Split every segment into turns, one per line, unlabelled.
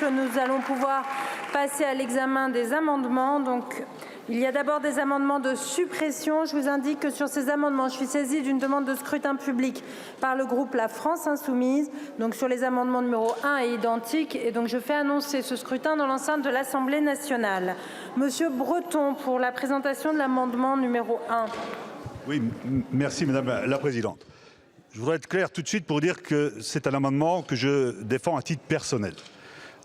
l'hémicycle, nous allons pouvoir passer à l'examen des amendements. Donc, il y a d'abord des amendements de suppression. Je vous indique que sur ces amendements, je suis saisie d'une demande de scrutin public par le groupe La France Insoumise. Donc sur les amendements numéro 1 et identiques. Et donc je fais annoncer ce scrutin dans l'enceinte de l'Assemblée nationale. Monsieur Breton pour la présentation de l'amendement numéro 1.
Oui, merci Madame la Présidente. Je voudrais être clair tout de suite pour dire que c'est un amendement que je défends à titre personnel.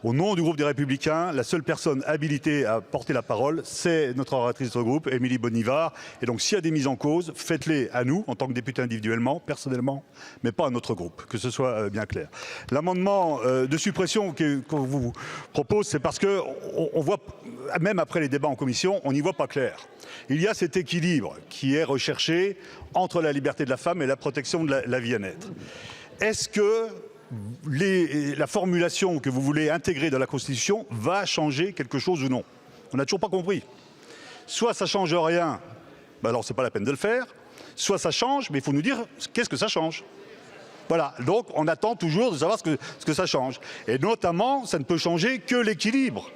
Au nom du groupe des Républicains, la seule personne habilitée à porter la parole, c'est notre oratrice de groupe, Émilie Bonivard. Et donc, s'il y a des mises en cause, faites-les à nous, en tant que députés individuellement, personnellement, mais pas à notre groupe, que ce soit bien clair. L'amendement de suppression qu'on vous propose, c'est parce qu'on voit, même après les débats en commission, on n'y voit pas clair. Il y a cet équilibre qui est recherché entre la liberté de la femme et la protection de la vie à naître. Est-ce que la formulation que vous voulez intégrer dans la Constitution va changer quelque chose ou non? On n'a toujours pas compris. Soit ça ne change rien, ben alors c'est pas la peine de le faire, soit ça change, mais il faut nous dire qu'est-ce que ça change. Voilà, donc on attend toujours de savoir ce que ça change. Et notamment, ça ne peut changer que l'équilibre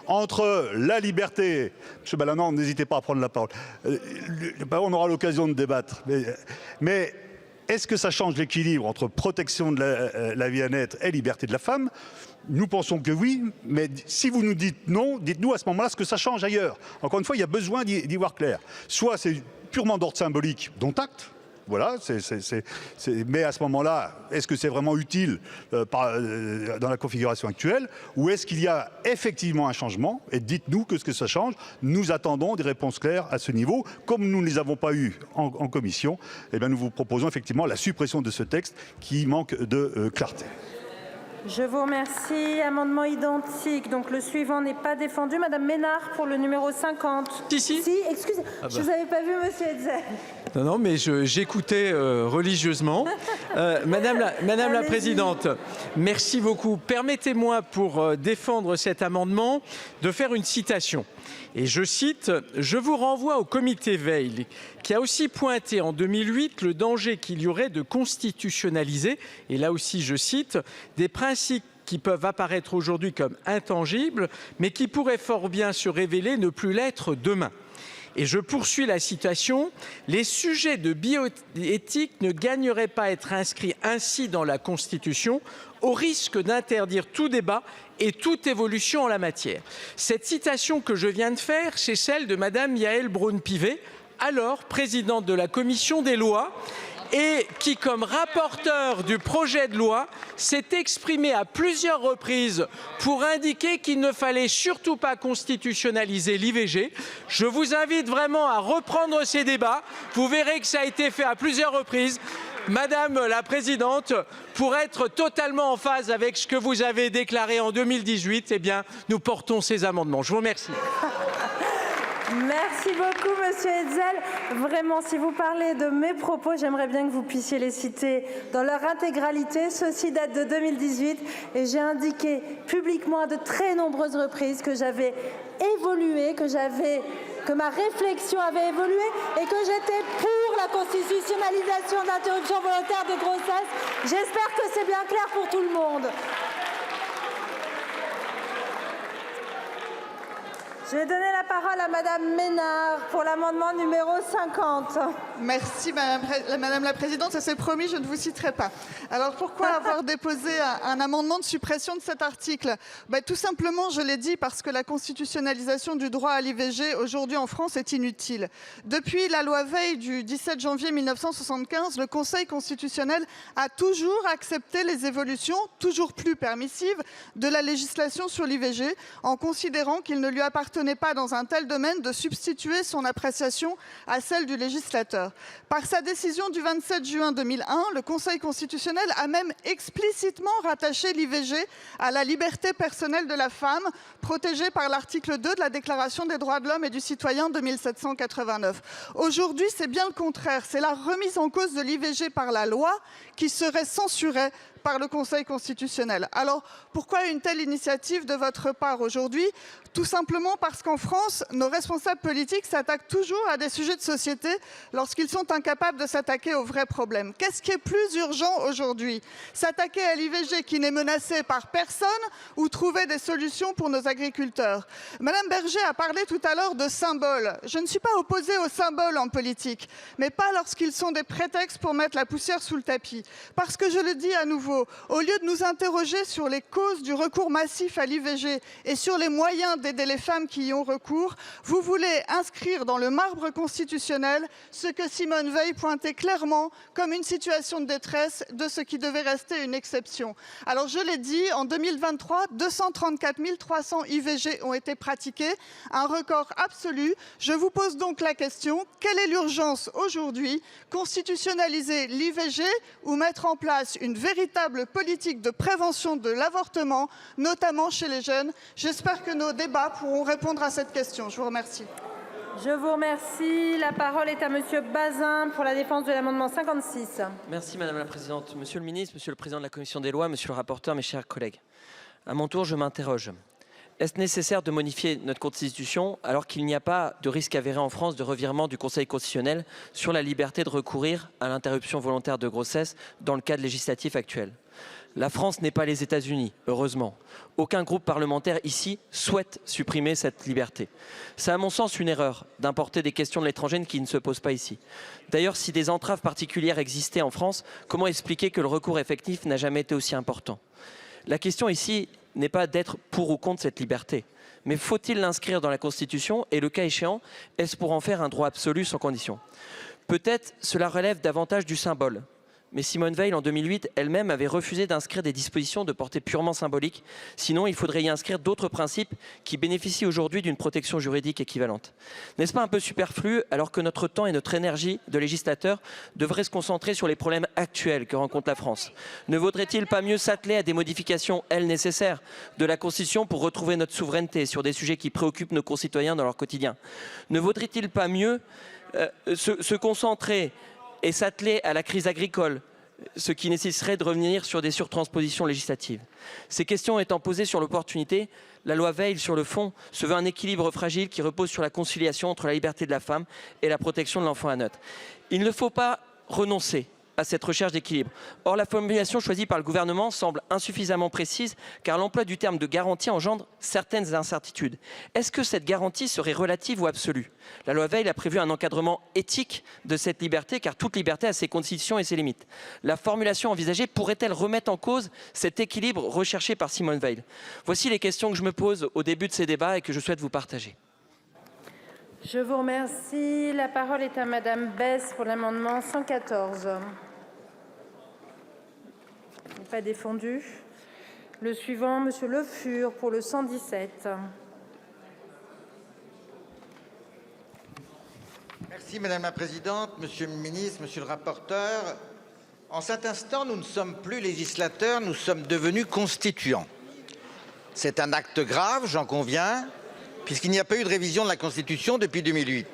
entre la liberté. Monsieur Balanant, n'hésitez pas à prendre la parole. On aura l'occasion de débattre. Mais est-ce que ça change l'équilibre entre protection de la vie à naître et liberté de la femme? Nous pensons que oui, mais si vous nous dites non, dites-nous à ce moment-là ce que ça change ailleurs. Encore une fois, il y a besoin d'y voir clair. Soit c'est purement d'ordre symbolique, dont acte. Voilà, mais à ce moment-là, est-ce que c'est vraiment utile dans la configuration actuelle, ou est-ce qu'il y a effectivement un changement? Et dites-nous que ce que ça change. Nous attendons des réponses claires à ce niveau. Comme nous ne les avons pas eues en commission, eh bien nous vous proposons effectivement la suppression de ce texte qui manque de clarté.
Je vous remercie. Amendement identique. Donc le suivant n'est pas défendu. Madame Ménard pour le numéro 50.
Si,
excusez. Je vous avais pas vu, monsieur Hetzel.
Non, mais j'écoutais religieusement. Madame la Présidente, merci beaucoup. Permettez-moi, pour défendre cet amendement, de faire une citation. Et je cite, « Je vous renvoie au comité Veil, qui a aussi pointé en 2008 le danger qu'il y aurait de constitutionnaliser, et là aussi je cite, des principes qui peuvent apparaître aujourd'hui comme intangibles, mais qui pourraient fort bien se révéler ne plus l'être demain. » Et je poursuis la citation, « Les sujets de bioéthique ne gagneraient pas à être inscrits ainsi dans la Constitution, au risque d'interdire tout débat et toute évolution en la matière. » Cette citation que je viens de faire, c'est celle de Madame Yaël Braun-Pivet, alors présidente de la Commission des lois, et qui, comme rapporteur du projet de loi, s'est exprimée à plusieurs reprises pour indiquer qu'il ne fallait surtout pas constitutionnaliser l'IVG. Je vous invite vraiment à reprendre ces débats. Vous verrez que ça a été fait à plusieurs reprises. Madame la Présidente, pour être totalement en phase avec ce que vous avez déclaré en 2018, eh bien, nous portons ces amendements. Je vous remercie.
Merci beaucoup, monsieur Hetzel. Vraiment, si vous parlez de mes propos, j'aimerais bien que vous puissiez les citer dans leur intégralité. Ceci date de 2018 et j'ai indiqué publiquement à de très nombreuses reprises que j'avais évolué, que ma réflexion avait évolué et que j'étais pour la constitutionnalisation de l'interruption volontaire de grossesse. J'espère que c'est bien clair pour tout le monde. Je vais donner la parole à Madame Ménard pour l'amendement numéro 50.
Merci Madame la Présidente, ça c'est promis, je ne vous citerai pas. Alors pourquoi avoir déposé un amendement de suppression de cet article? Tout simplement, je l'ai dit, parce que la constitutionnalisation du droit à l'IVG aujourd'hui en France est inutile. Depuis la loi Veil du 17 janvier 1975, le Conseil constitutionnel a toujours accepté les évolutions, toujours plus permissives, de la législation sur l'IVG, en considérant qu'il ne lui appartenait pas dans un tel domaine de substituer son appréciation à celle du législateur. Par sa décision du 27 juin 2001, le Conseil constitutionnel a même explicitement rattaché l'IVG à la liberté personnelle de la femme, protégée par l'article 2 de la Déclaration des droits de l'homme et du citoyen de 1789. Aujourd'hui, c'est bien le contraire. C'est la remise en cause de l'IVG par la loi qui serait censurée par le Conseil constitutionnel. Alors, pourquoi une telle initiative de votre part aujourd'hui? Tout simplement parce qu'en France, nos responsables politiques s'attaquent toujours à des sujets de société lorsqu'ils sont incapables de s'attaquer aux vrais problèmes. Qu'est-ce qui est plus urgent aujourd'hui? S'attaquer à l'IVG qui n'est menacée par personne ou trouver des solutions pour nos agriculteurs? Madame Berger a parlé tout à l'heure de symboles. Je ne suis pas opposée aux symboles en politique, mais pas lorsqu'ils sont des prétextes pour mettre la poussière sous le tapis. Parce que je le dis à nouveau, au lieu de nous interroger sur les causes du recours massif à l'IVG et sur les moyens d'aider les femmes qui y ont recours, vous voulez inscrire dans le marbre constitutionnel ce que Simone Veil pointait clairement comme une situation de détresse de ce qui devait rester une exception. Alors je l'ai dit, en 2023, 234 300 IVG ont été pratiqués, un record absolu. Je vous pose donc la question, quelle est l'urgence aujourd'hui? Constitutionnaliser l'IVG ou mettre en place une véritable politique de prévention de l'avortement, notamment chez les jeunes? J'espère que nos débats pourront répondre à cette question. Je vous remercie.
Je vous remercie. La parole est à Monsieur Bazin pour la défense de l'amendement 56.
Merci Madame la Présidente. Monsieur le Ministre, Monsieur le Président de la Commission des Lois, Monsieur le rapporteur, mes chers collègues. À mon tour, je m'interroge. Est-ce nécessaire de modifier notre Constitution alors qu'il n'y a pas de risque avéré en France de revirement du Conseil constitutionnel sur la liberté de recourir à l'interruption volontaire de grossesse dans le cadre législatif actuel? La France n'est pas les États-Unis, heureusement. Aucun groupe parlementaire ici souhaite supprimer cette liberté. C'est à mon sens une erreur d'importer des questions de l'étranger qui ne se posent pas ici. D'ailleurs, si des entraves particulières existaient en France, comment expliquer que le recours effectif n'a jamais été aussi important? La question ici n'est pas d'être pour ou contre cette liberté. Mais faut-il l'inscrire dans la Constitution et, le cas échéant, est-ce pour en faire un droit absolu sans condition? Peut-être cela relève davantage du symbole. Mais Simone Veil, en 2008, elle-même avait refusé d'inscrire des dispositions de portée purement symbolique. Sinon, il faudrait y inscrire d'autres principes qui bénéficient aujourd'hui d'une protection juridique équivalente. N'est-ce pas un peu superflu alors que notre temps et notre énergie de législateur devraient se concentrer sur les problèmes actuels que rencontre la France? Ne vaudrait-il pas mieux s'atteler à des modifications, elles, nécessaires de la Constitution pour retrouver notre souveraineté sur des sujets qui préoccupent nos concitoyens dans leur quotidien? Ne vaudrait-il pas mieux se concentrer et s'atteler à la crise agricole, ce qui nécessiterait de revenir sur des surtranspositions législatives? Ces questions étant posées sur l'opportunité, la loi Veil, sur le fond, se veut un équilibre fragile qui repose sur la conciliation entre la liberté de la femme et la protection de l'enfant à naître. Il ne faut pas renoncer à cette recherche d'équilibre. Or, la formulation choisie par le gouvernement semble insuffisamment précise car l'emploi du terme de garantie engendre certaines incertitudes. Est-ce que cette garantie serait relative ou absolue? La loi Veil a prévu un encadrement éthique de cette liberté car toute liberté a ses conditions et ses limites. La formulation envisagée pourrait-elle remettre en cause cet équilibre recherché par Simone Veil? Voici les questions que je me pose au début de ces débats et que je souhaite vous partager.
Je vous remercie. La parole est à Madame Besse pour l'amendement 114. Il n'est pas défendu. Le suivant, Monsieur Le Fur pour le 117.
Merci Madame la Présidente, Monsieur le Ministre, Monsieur le rapporteur. En cet instant, nous ne sommes plus législateurs, nous sommes devenus constituants. C'est un acte grave, j'en conviens, puisqu'il n'y a pas eu de révision de la Constitution depuis 2008.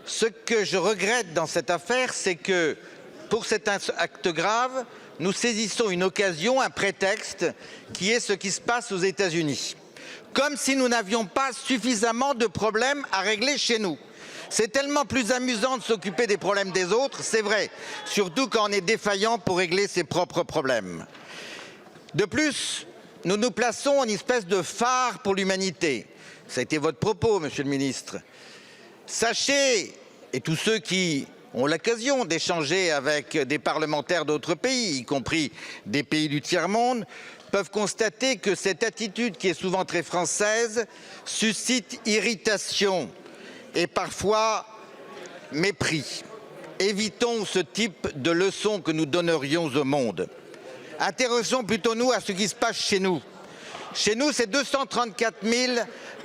Ce que je regrette dans cette affaire, c'est que pour cet acte grave, nous saisissons une occasion, un prétexte, qui est ce qui se passe aux États-Unis. Comme si nous n'avions pas suffisamment de problèmes à régler chez nous. C'est tellement plus amusant de s'occuper des problèmes des autres, c'est vrai, surtout quand on est défaillant pour régler ses propres problèmes. De plus, nous nous plaçons en espèce de phare pour l'humanité. Ça a été votre propos, Monsieur le Ministre. Sachez, et tous ceux qui ont l'occasion d'échanger avec des parlementaires d'autres pays, y compris des pays du tiers-monde, peuvent constater que cette attitude, qui est souvent très française, suscite irritation et parfois mépris. Évitons ce type de leçons que nous donnerions au monde. Intéressons plutôt nous à ce qui se passe chez nous. Chez nous, c'est 234 000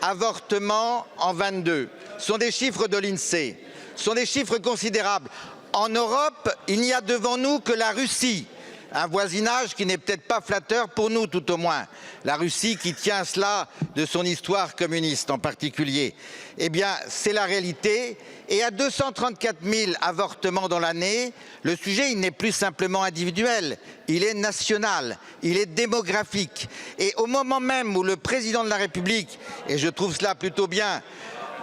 avortements en 22. Ce sont des chiffres de l'INSEE. Ce sont des chiffres considérables. En Europe, il n'y a devant nous que la Russie un voisinage qui n'est peut-être pas flatteur pour nous, tout au moins. La Russie qui tient cela de son histoire communiste en particulier. Eh bien, c'est la réalité. Et à 234 000 avortements dans l'année, le sujet, il n'est plus simplement individuel, il est national, il est démographique. Et au moment même où le président de la République, et je trouve cela plutôt bien,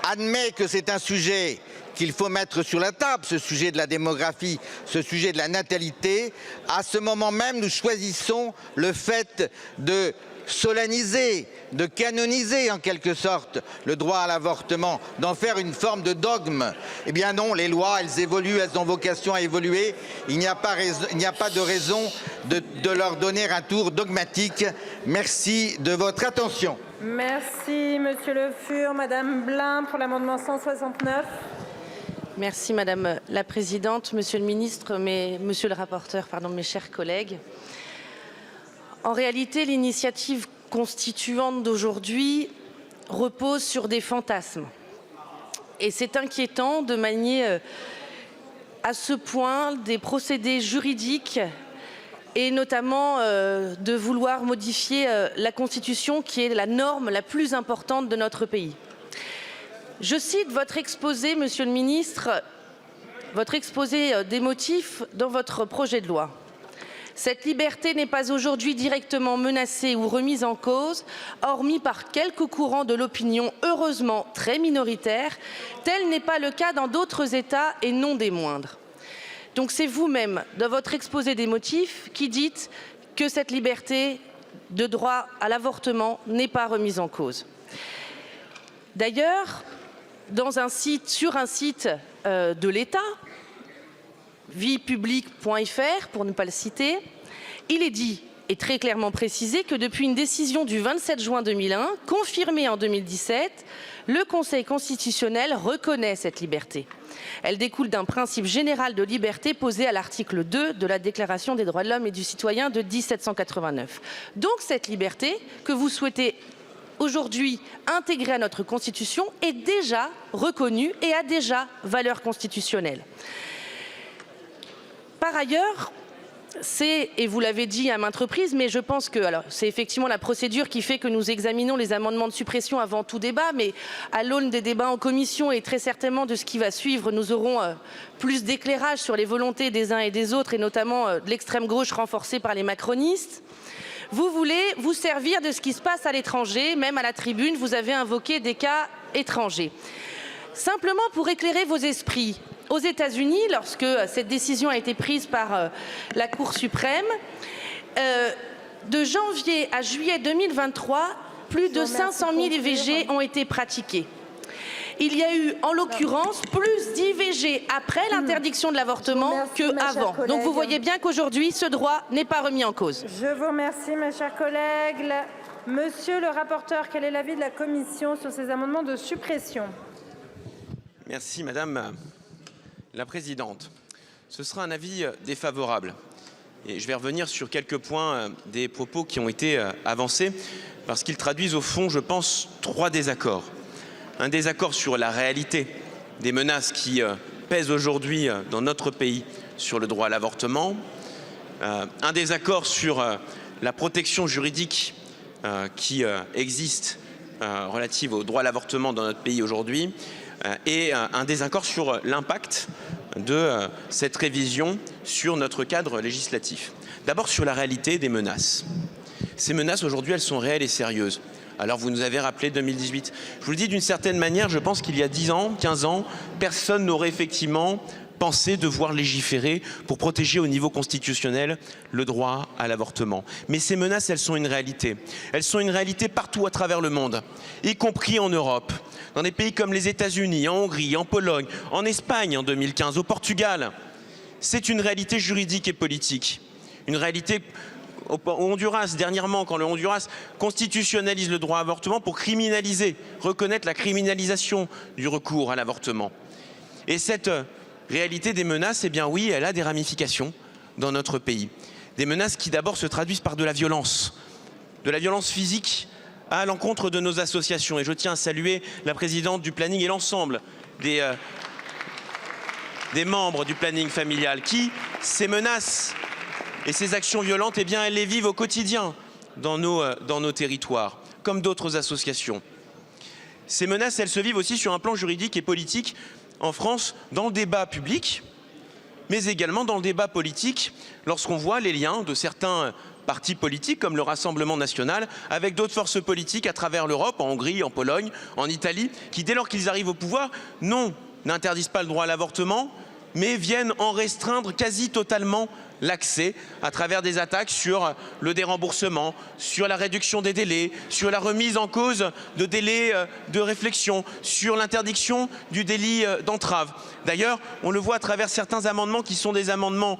admet que c'est un sujet qu'il faut mettre sur la table, ce sujet de la démographie, ce sujet de la natalité, à ce moment même, nous choisissons le fait de solenniser, de canoniser en quelque sorte le droit à l'avortement, d'en faire une forme de dogme. Eh bien non, les lois, elles évoluent, elles ont vocation à évoluer. Il n'y a pas de raison de leur donner un tour dogmatique. Merci de votre attention.
Merci, Monsieur Le Fur. Madame Blin pour l'amendement 169.
Merci Madame la Présidente, Monsieur le Ministre, Monsieur le rapporteur, mes chers collègues. En réalité, l'initiative constituante d'aujourd'hui repose sur des fantasmes. Et c'est inquiétant de manier à ce point des procédés juridiques et notamment de vouloir modifier la Constitution qui est la norme la plus importante de notre pays. Je cite votre exposé, Monsieur le Ministre, votre exposé des motifs dans votre projet de loi. Cette liberté n'est pas aujourd'hui directement menacée ou remise en cause, hormis par quelques courants de l'opinion heureusement très minoritaires. Tel n'est pas le cas dans d'autres États et non des moindres. Donc c'est vous-même, dans votre exposé des motifs, qui dites que cette liberté de droit à l'avortement n'est pas remise en cause. D'ailleurs, sur un site de l'État, viepublique.fr pour ne pas le citer, il est dit et très clairement précisé que depuis une décision du 27 juin 2001, confirmée en 2017, le Conseil constitutionnel reconnaît cette liberté. Elle découle d'un principe général de liberté posé à l'article 2 de la Déclaration des droits de l'homme et du citoyen de 1789. Donc cette liberté que vous souhaitez aujourd'hui intégrer à notre Constitution est déjà reconnue et a déjà valeur constitutionnelle. Par ailleurs, et vous l'avez dit à maintes reprises, mais je pense que c'est effectivement la procédure qui fait que nous examinons les amendements de suppression avant tout débat, mais à l'aune des débats en commission et très certainement de ce qui va suivre, nous aurons plus d'éclairage sur les volontés des uns et des autres, et notamment de l'extrême gauche renforcée par les macronistes. Vous voulez vous servir de ce qui se passe à l'étranger, même à la tribune, vous avez invoqué des cas étrangers. Simplement pour éclairer vos esprits, aux États-Unis, lorsque cette décision a été prise par la Cour suprême, de janvier à juillet 2023, plus de 500 000 IVG ont été pratiquées. Il y a eu, en l'occurrence, plus d'IVG après l'interdiction de l'avortement qu'avant. Donc vous voyez bien qu'aujourd'hui, ce droit n'est pas remis en cause.
Je vous remercie, mes chers collègues. Monsieur le rapporteur, quel est l'avis de la Commission sur ces amendements de suppression?
Merci Madame la Présidente. Ce sera un avis défavorable. Et je vais revenir sur quelques points des propos qui ont été avancés, parce qu'ils traduisent au fond, je pense, 3 désaccords. Un désaccord sur la réalité des menaces qui pèsent aujourd'hui dans notre pays sur le droit à l'avortement. Un désaccord sur la protection juridique qui existe relative au droit à l'avortement dans notre pays aujourd'hui. Et un désaccord sur l'impact de cette révision sur notre cadre législatif. D'abord sur la réalité des menaces. Ces menaces aujourd'hui, elles sont réelles et sérieuses. Alors vous nous avez rappelé 2018. Je vous le dis d'une certaine manière, je pense qu'il y a 10 ans, 15 ans, personne n'aurait effectivement pensé devoir légiférer pour protéger au niveau constitutionnel le droit à l'avortement. Mais ces menaces, elles sont une réalité. Elles sont une réalité partout à travers le monde, y compris en Europe, dans des pays comme les États-Unis, en Hongrie, en Pologne, en Espagne en 2015, au Portugal. C'est une réalité juridique et politique. Une réalité au Honduras, dernièrement, quand le Honduras constitutionnalise le droit à l'avortement pour criminaliser, reconnaître la criminalisation du recours à l'avortement. Et cette réalité des menaces, eh bien oui, elle a des ramifications dans notre pays. Des menaces qui d'abord se traduisent par de la violence physique à l'encontre de nos associations. Et je tiens à saluer la présidente du planning et l'ensemble des membres du planning familial qui, ces menaces Et ces actions violentes, eh bien, elles les vivent au quotidien dans nos territoires, comme d'autres associations. Ces menaces, elles se vivent aussi sur un plan juridique et politique en France, dans le débat public, mais également dans le débat politique, lorsqu'on voit les liens de certains partis politiques, comme le Rassemblement national, avec d'autres forces politiques à travers l'Europe, en Hongrie, en Pologne, en Italie, qui, dès lors qu'ils arrivent au pouvoir, n'interdisent pas le droit à l'avortement, mais viennent en restreindre quasi totalement l'accès à travers des attaques sur le déremboursement, sur la réduction des délais, sur la remise en cause de délais de réflexion, sur l'interdiction du délit d'entrave. D'ailleurs, on le voit à travers certains amendements qui sont des amendements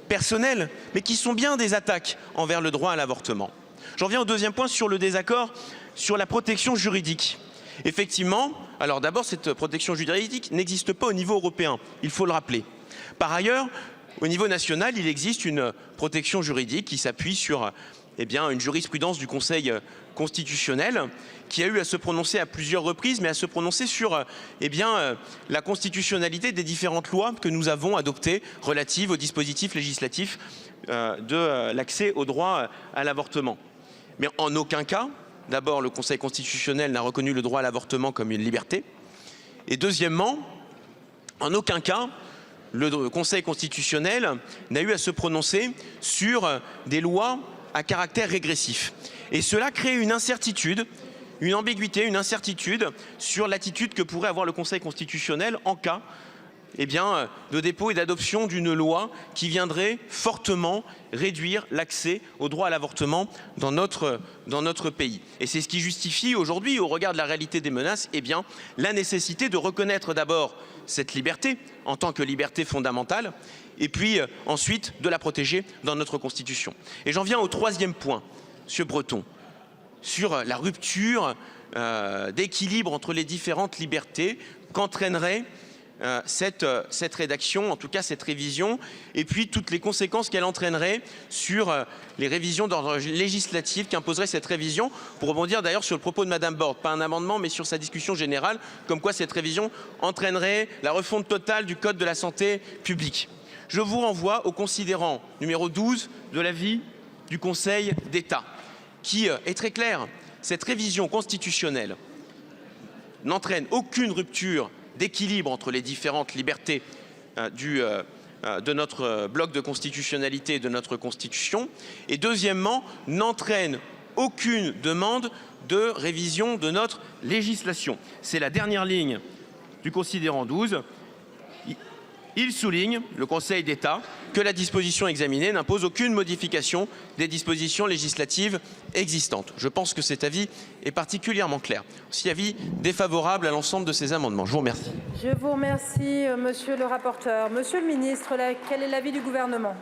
personnels, mais qui sont bien des attaques envers le droit à l'avortement. J'en viens au deuxième point sur le désaccord sur la protection juridique. Effectivement, alors d'abord, cette protection juridique n'existe pas au niveau européen, il faut le rappeler. Par ailleurs, au niveau national, il existe une protection juridique qui s'appuie sur une jurisprudence du Conseil constitutionnel qui a eu à se prononcer à plusieurs reprises, mais à se prononcer sur la constitutionnalité des différentes lois que nous avons adoptées relatives au dispositif législatif de l'accès au droit à l'avortement. Mais en aucun cas, d'abord, le Conseil constitutionnel n'a reconnu le droit à l'avortement comme une liberté. Et deuxièmement, en aucun cas, le Conseil constitutionnel n'a eu à se prononcer sur des lois à caractère régressif. Et cela crée une incertitude, une ambiguïté, une incertitude sur l'attitude que pourrait avoir le Conseil constitutionnel en cas de dépôt et d'adoption d'une loi qui viendrait fortement réduire l'accès au droit à l'avortement dans notre pays. Et c'est ce qui justifie aujourd'hui, au regard de la réalité des menaces, la nécessité de reconnaître d'abord cette liberté en tant que liberté fondamentale et puis ensuite de la protéger dans notre Constitution. Et j'en viens au troisième point, Monsieur Breton, sur la rupture d'équilibre entre les différentes libertés qu'entraînerait cette rédaction, en tout cas cette révision, et puis toutes les conséquences qu'elle entraînerait sur les révisions d'ordre législatif qu'imposerait cette révision, pour rebondir d'ailleurs sur le propos de Madame Borne, pas un amendement mais sur sa discussion générale, comme quoi cette révision entraînerait la refonte totale du Code de la santé publique. Je vous renvoie au considérant numéro 12 de l'avis du Conseil d'État, qui est très clair. Cette révision constitutionnelle n'entraîne aucune rupture d'équilibre entre les différentes libertés de notre bloc de constitutionnalité et de notre Constitution. Et deuxièmement, n'entraîne aucune demande de révision de notre législation. C'est la dernière ligne du considérant 12. Il souligne, le Conseil d'État, que la disposition examinée n'impose aucune modification des dispositions législatives existantes. Je pense que cet avis est particulièrement clair. Aussi, avis défavorable à l'ensemble de ces amendements. Je vous remercie.
Je vous remercie, monsieur le rapporteur. Monsieur le ministre, quel est l'avis du gouvernement ?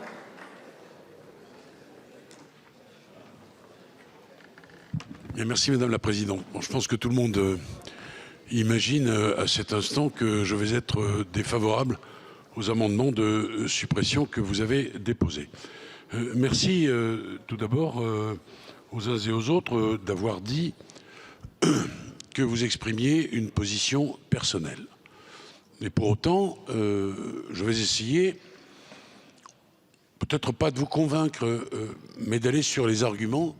Bien, merci Madame la Présidente. Bon, je pense que tout le monde imagine à cet instant que je vais être défavorable aux amendements de suppression que vous avez déposés. Merci tout d'abord aux uns et aux autres d'avoir dit que vous exprimiez une position personnelle. Mais pour autant, je vais essayer, peut-être pas de vous convaincre, mais d'aller sur les arguments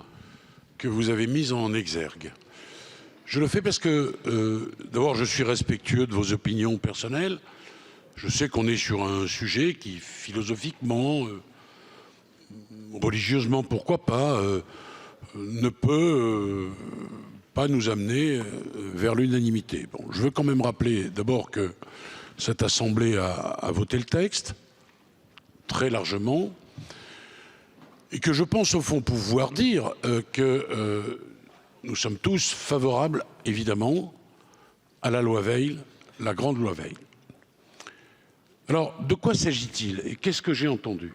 que vous avez mis en exergue. Je le fais parce que, d'abord, je suis respectueux de vos opinions personnelles. Je sais qu'on est sur un sujet qui, philosophiquement, religieusement, pourquoi pas, ne peut pas nous amener vers l'unanimité. Bon, je veux quand même rappeler d'abord que cette Assemblée a voté le texte, très largement, et que je pense au fond pouvoir dire que nous sommes tous favorables, évidemment, à la loi Veil, la grande loi Veil. Alors, de quoi s'agit-il et qu'est-ce que j'ai entendu ?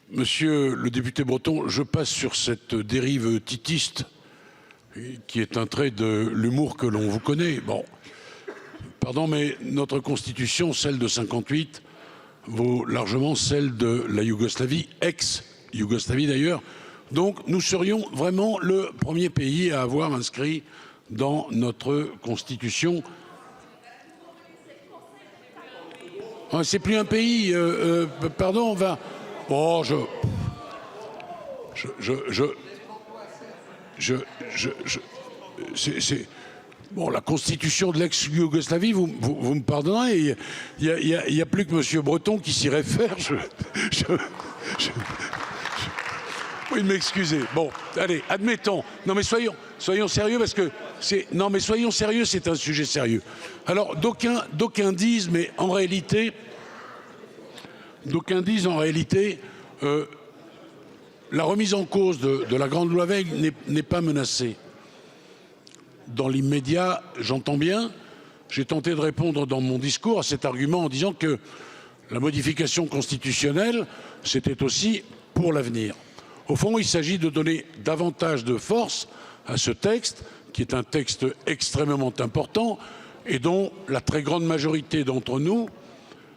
Monsieur le député Breton, je passe sur cette dérive titiste qui est un trait de l'humour que l'on vous connaît. Bon, pardon, mais notre Constitution, celle de 58, vaut largement celle de la Yougoslavie, ex-Yougoslavie d'ailleurs. Donc, nous serions vraiment le premier pays à avoir inscrit dans notre Constitution. C'est plus un pays. Pardon, on va. Oh, c'est bon, la constitution de l'ex-Yougoslavie, vous me pardonnerez, il n'y a plus que M. Breton qui s'y réfère. Oui, m'excuser. Bon, allez, admettons. Non, mais soyons sérieux parce que c'est. Non, mais soyons sérieux, c'est un sujet sérieux. Alors, d'aucuns disent, mais en réalité, la remise en cause de la grande loi Veil n'est pas menacée. Dans l'immédiat, j'entends bien. J'ai tenté de répondre dans mon discours à cet argument en disant que la modification constitutionnelle, c'était aussi pour l'avenir. Au fond, il s'agit de donner davantage de force à ce texte, qui est un texte extrêmement important et dont la très grande majorité d'entre nous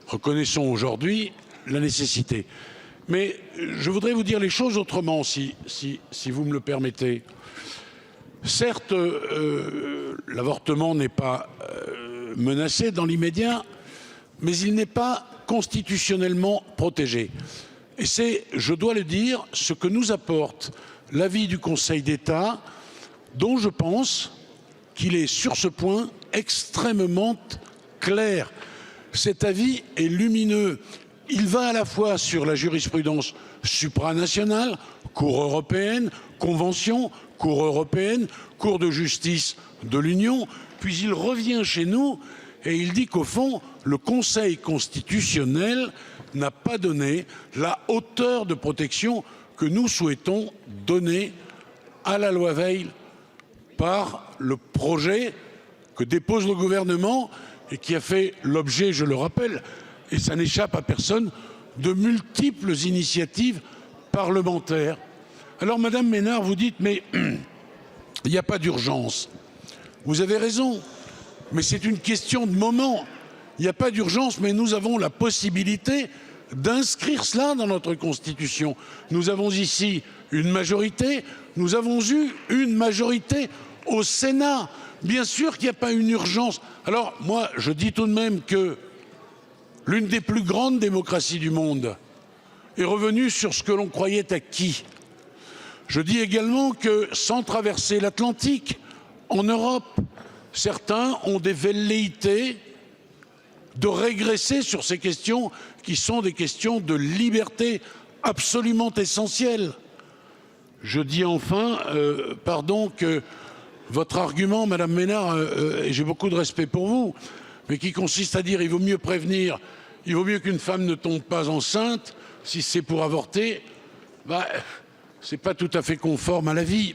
reconnaissons aujourd'hui la nécessité. Mais je voudrais vous dire les choses autrement, si vous me le permettez. Certes, l'avortement n'est pas menacé dans l'immédiat, mais il n'est pas constitutionnellement protégé. Et c'est, je dois le dire, ce que nous apporte l'avis du Conseil d'État, dont je pense qu'il est sur ce point extrêmement clair. Cet avis est lumineux. Il va à la fois sur la jurisprudence supranationale, Cour européenne, Convention, Cour européenne, Cour de justice de l'Union, puis il revient chez nous et il dit qu'au fond, le Conseil constitutionnel n'a pas donné la hauteur de protection que nous souhaitons donner à la loi Veil par le projet que dépose le gouvernement et qui a fait l'objet, je le rappelle, et ça n'échappe à personne, de multiples initiatives parlementaires. Alors, Madame Ménard, vous dites, mais il n'y a pas d'urgence. Vous avez raison, mais c'est une question de moment. Il n'y a pas d'urgence, mais nous avons la possibilité d'inscrire cela dans notre Constitution. Nous avons ici une majorité, nous avons eu une majorité au Sénat. Bien sûr qu'il n'y a pas une urgence. Alors, moi, je dis tout de même que l'une des plus grandes démocraties du monde est revenue sur ce que l'on croyait acquis. Je dis également que, sans traverser l'Atlantique, en Europe, certains ont des velléités de régresser sur ces questions qui sont des questions de liberté absolument essentielles. Je dis enfin, pardon, que votre argument, Madame Ménard, et j'ai beaucoup de respect pour vous, mais qui consiste à dire il vaut mieux prévenir, il vaut mieux qu'une femme ne tombe pas enceinte si c'est pour avorter, c'est pas tout à fait conforme à la vie.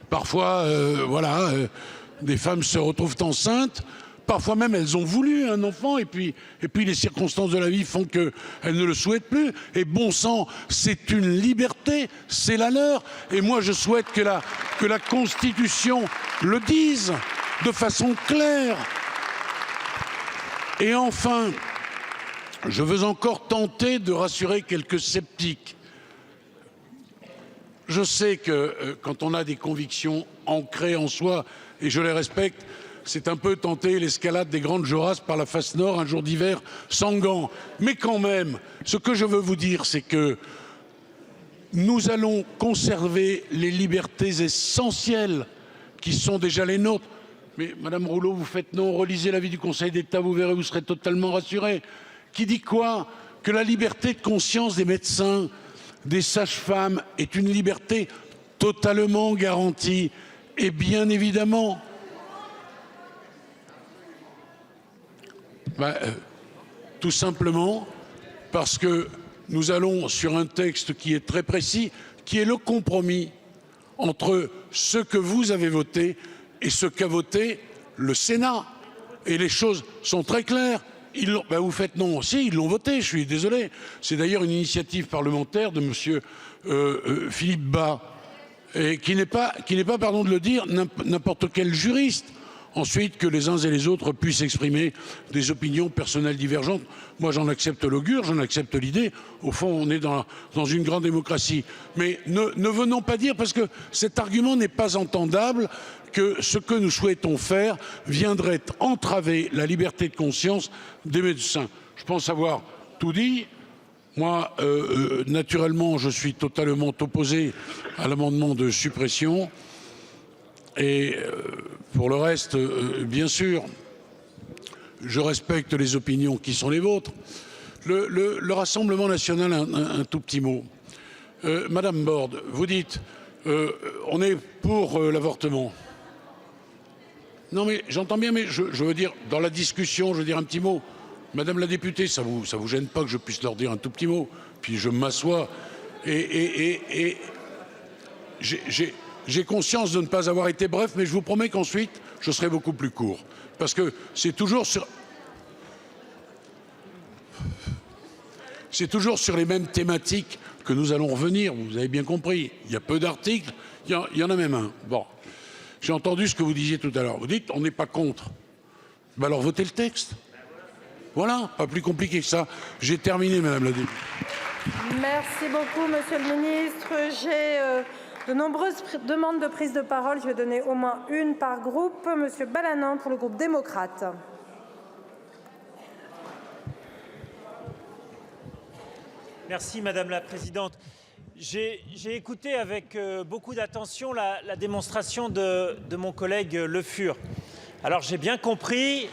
Parfois, voilà, des femmes se retrouvent enceintes. Parfois même, elles ont voulu un enfant et puis les circonstances de la vie font qu'elles ne le souhaitent plus. Et bon sang, c'est une liberté, c'est la leur. Et moi, je souhaite que la Constitution le dise de façon claire. Et enfin, je veux encore tenter de rassurer quelques sceptiques. Je sais que quand on a des convictions ancrées en soi, et je les respecte, c'est un peu tenter l'escalade des grandes Jorasses par la face nord un jour d'hiver sans gants. Mais quand même, ce que je veux vous dire, c'est que nous allons conserver les libertés essentielles qui sont déjà les nôtres. Mais Madame Rouleau, vous faites non, relisez l'avis du Conseil d'État, vous verrez, vous serez totalement rassurés. Qui dit quoi? Que la liberté de conscience des médecins, des sages-femmes est une liberté totalement garantie. Et bien évidemment, tout simplement parce que nous allons sur un texte qui est très précis, qui est le compromis entre ce que vous avez voté et ce qu'a voté le Sénat. Et les choses sont très claires. Vous faites non aussi, ils l'ont voté, je suis désolé. C'est d'ailleurs une initiative parlementaire de monsieur Philippe Bas, et qui n'est pas, pardon de le dire, n'importe quel juriste. Ensuite, que les uns et les autres puissent exprimer des opinions personnelles divergentes. Moi, j'en accepte l'augure, j'en accepte l'idée. Au fond, on est dans une grande démocratie. Mais ne venons pas dire, parce que cet argument n'est pas entendable, que ce que nous souhaitons faire viendrait entraver la liberté de conscience des médecins. Je pense avoir tout dit. Moi, naturellement, je suis totalement opposé à l'amendement de suppression. Et pour le reste, bien sûr, je respecte les opinions qui sont les vôtres. Le Rassemblement national, un tout petit mot. Madame Borne, vous dites, on est pour l'avortement. Non mais j'entends bien, mais je veux dire, dans la discussion, je veux dire un petit mot. Madame la députée, ça vous gêne pas que je puisse leur dire un tout petit mot? Puis je m'assois et j'ai conscience de ne pas avoir été bref, mais je vous promets qu'ensuite, je serai beaucoup plus court. Parce que c'est toujours sur les mêmes thématiques que nous allons revenir, vous avez bien compris. Il y a peu d'articles, il y en a même un. Bon, j'ai entendu ce que vous disiez tout à l'heure. Vous dites, on n'est pas contre. Ben alors votez le texte. Voilà, pas plus compliqué que ça. J'ai terminé, Madame la députée.
Merci beaucoup, Monsieur le Ministre. J'ai de nombreuses demandes de prise de parole. Je vais donner au moins une par groupe. Monsieur Balanant pour le groupe démocrate.
Merci Madame la Présidente. J'ai écouté avec beaucoup d'attention la démonstration de mon collègue Le Fur. Alors j'ai bien compris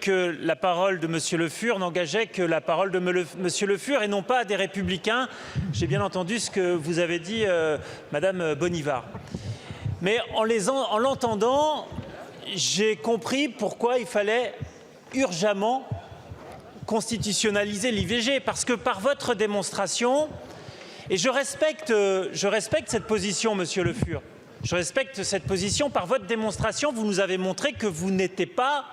que la parole de Monsieur Le Fur n'engageait que la parole de Monsieur Le Fur et non pas des Républicains. J'ai bien entendu ce que vous avez dit, Madame Bonivard. Mais en l'entendant, j'ai compris pourquoi il fallait urgemment constitutionnaliser l'IVG. Parce que par votre démonstration, et je respecte cette position, Monsieur Le Fur, je respecte cette position. Par votre démonstration, vous nous avez montré que vous n'étiez pas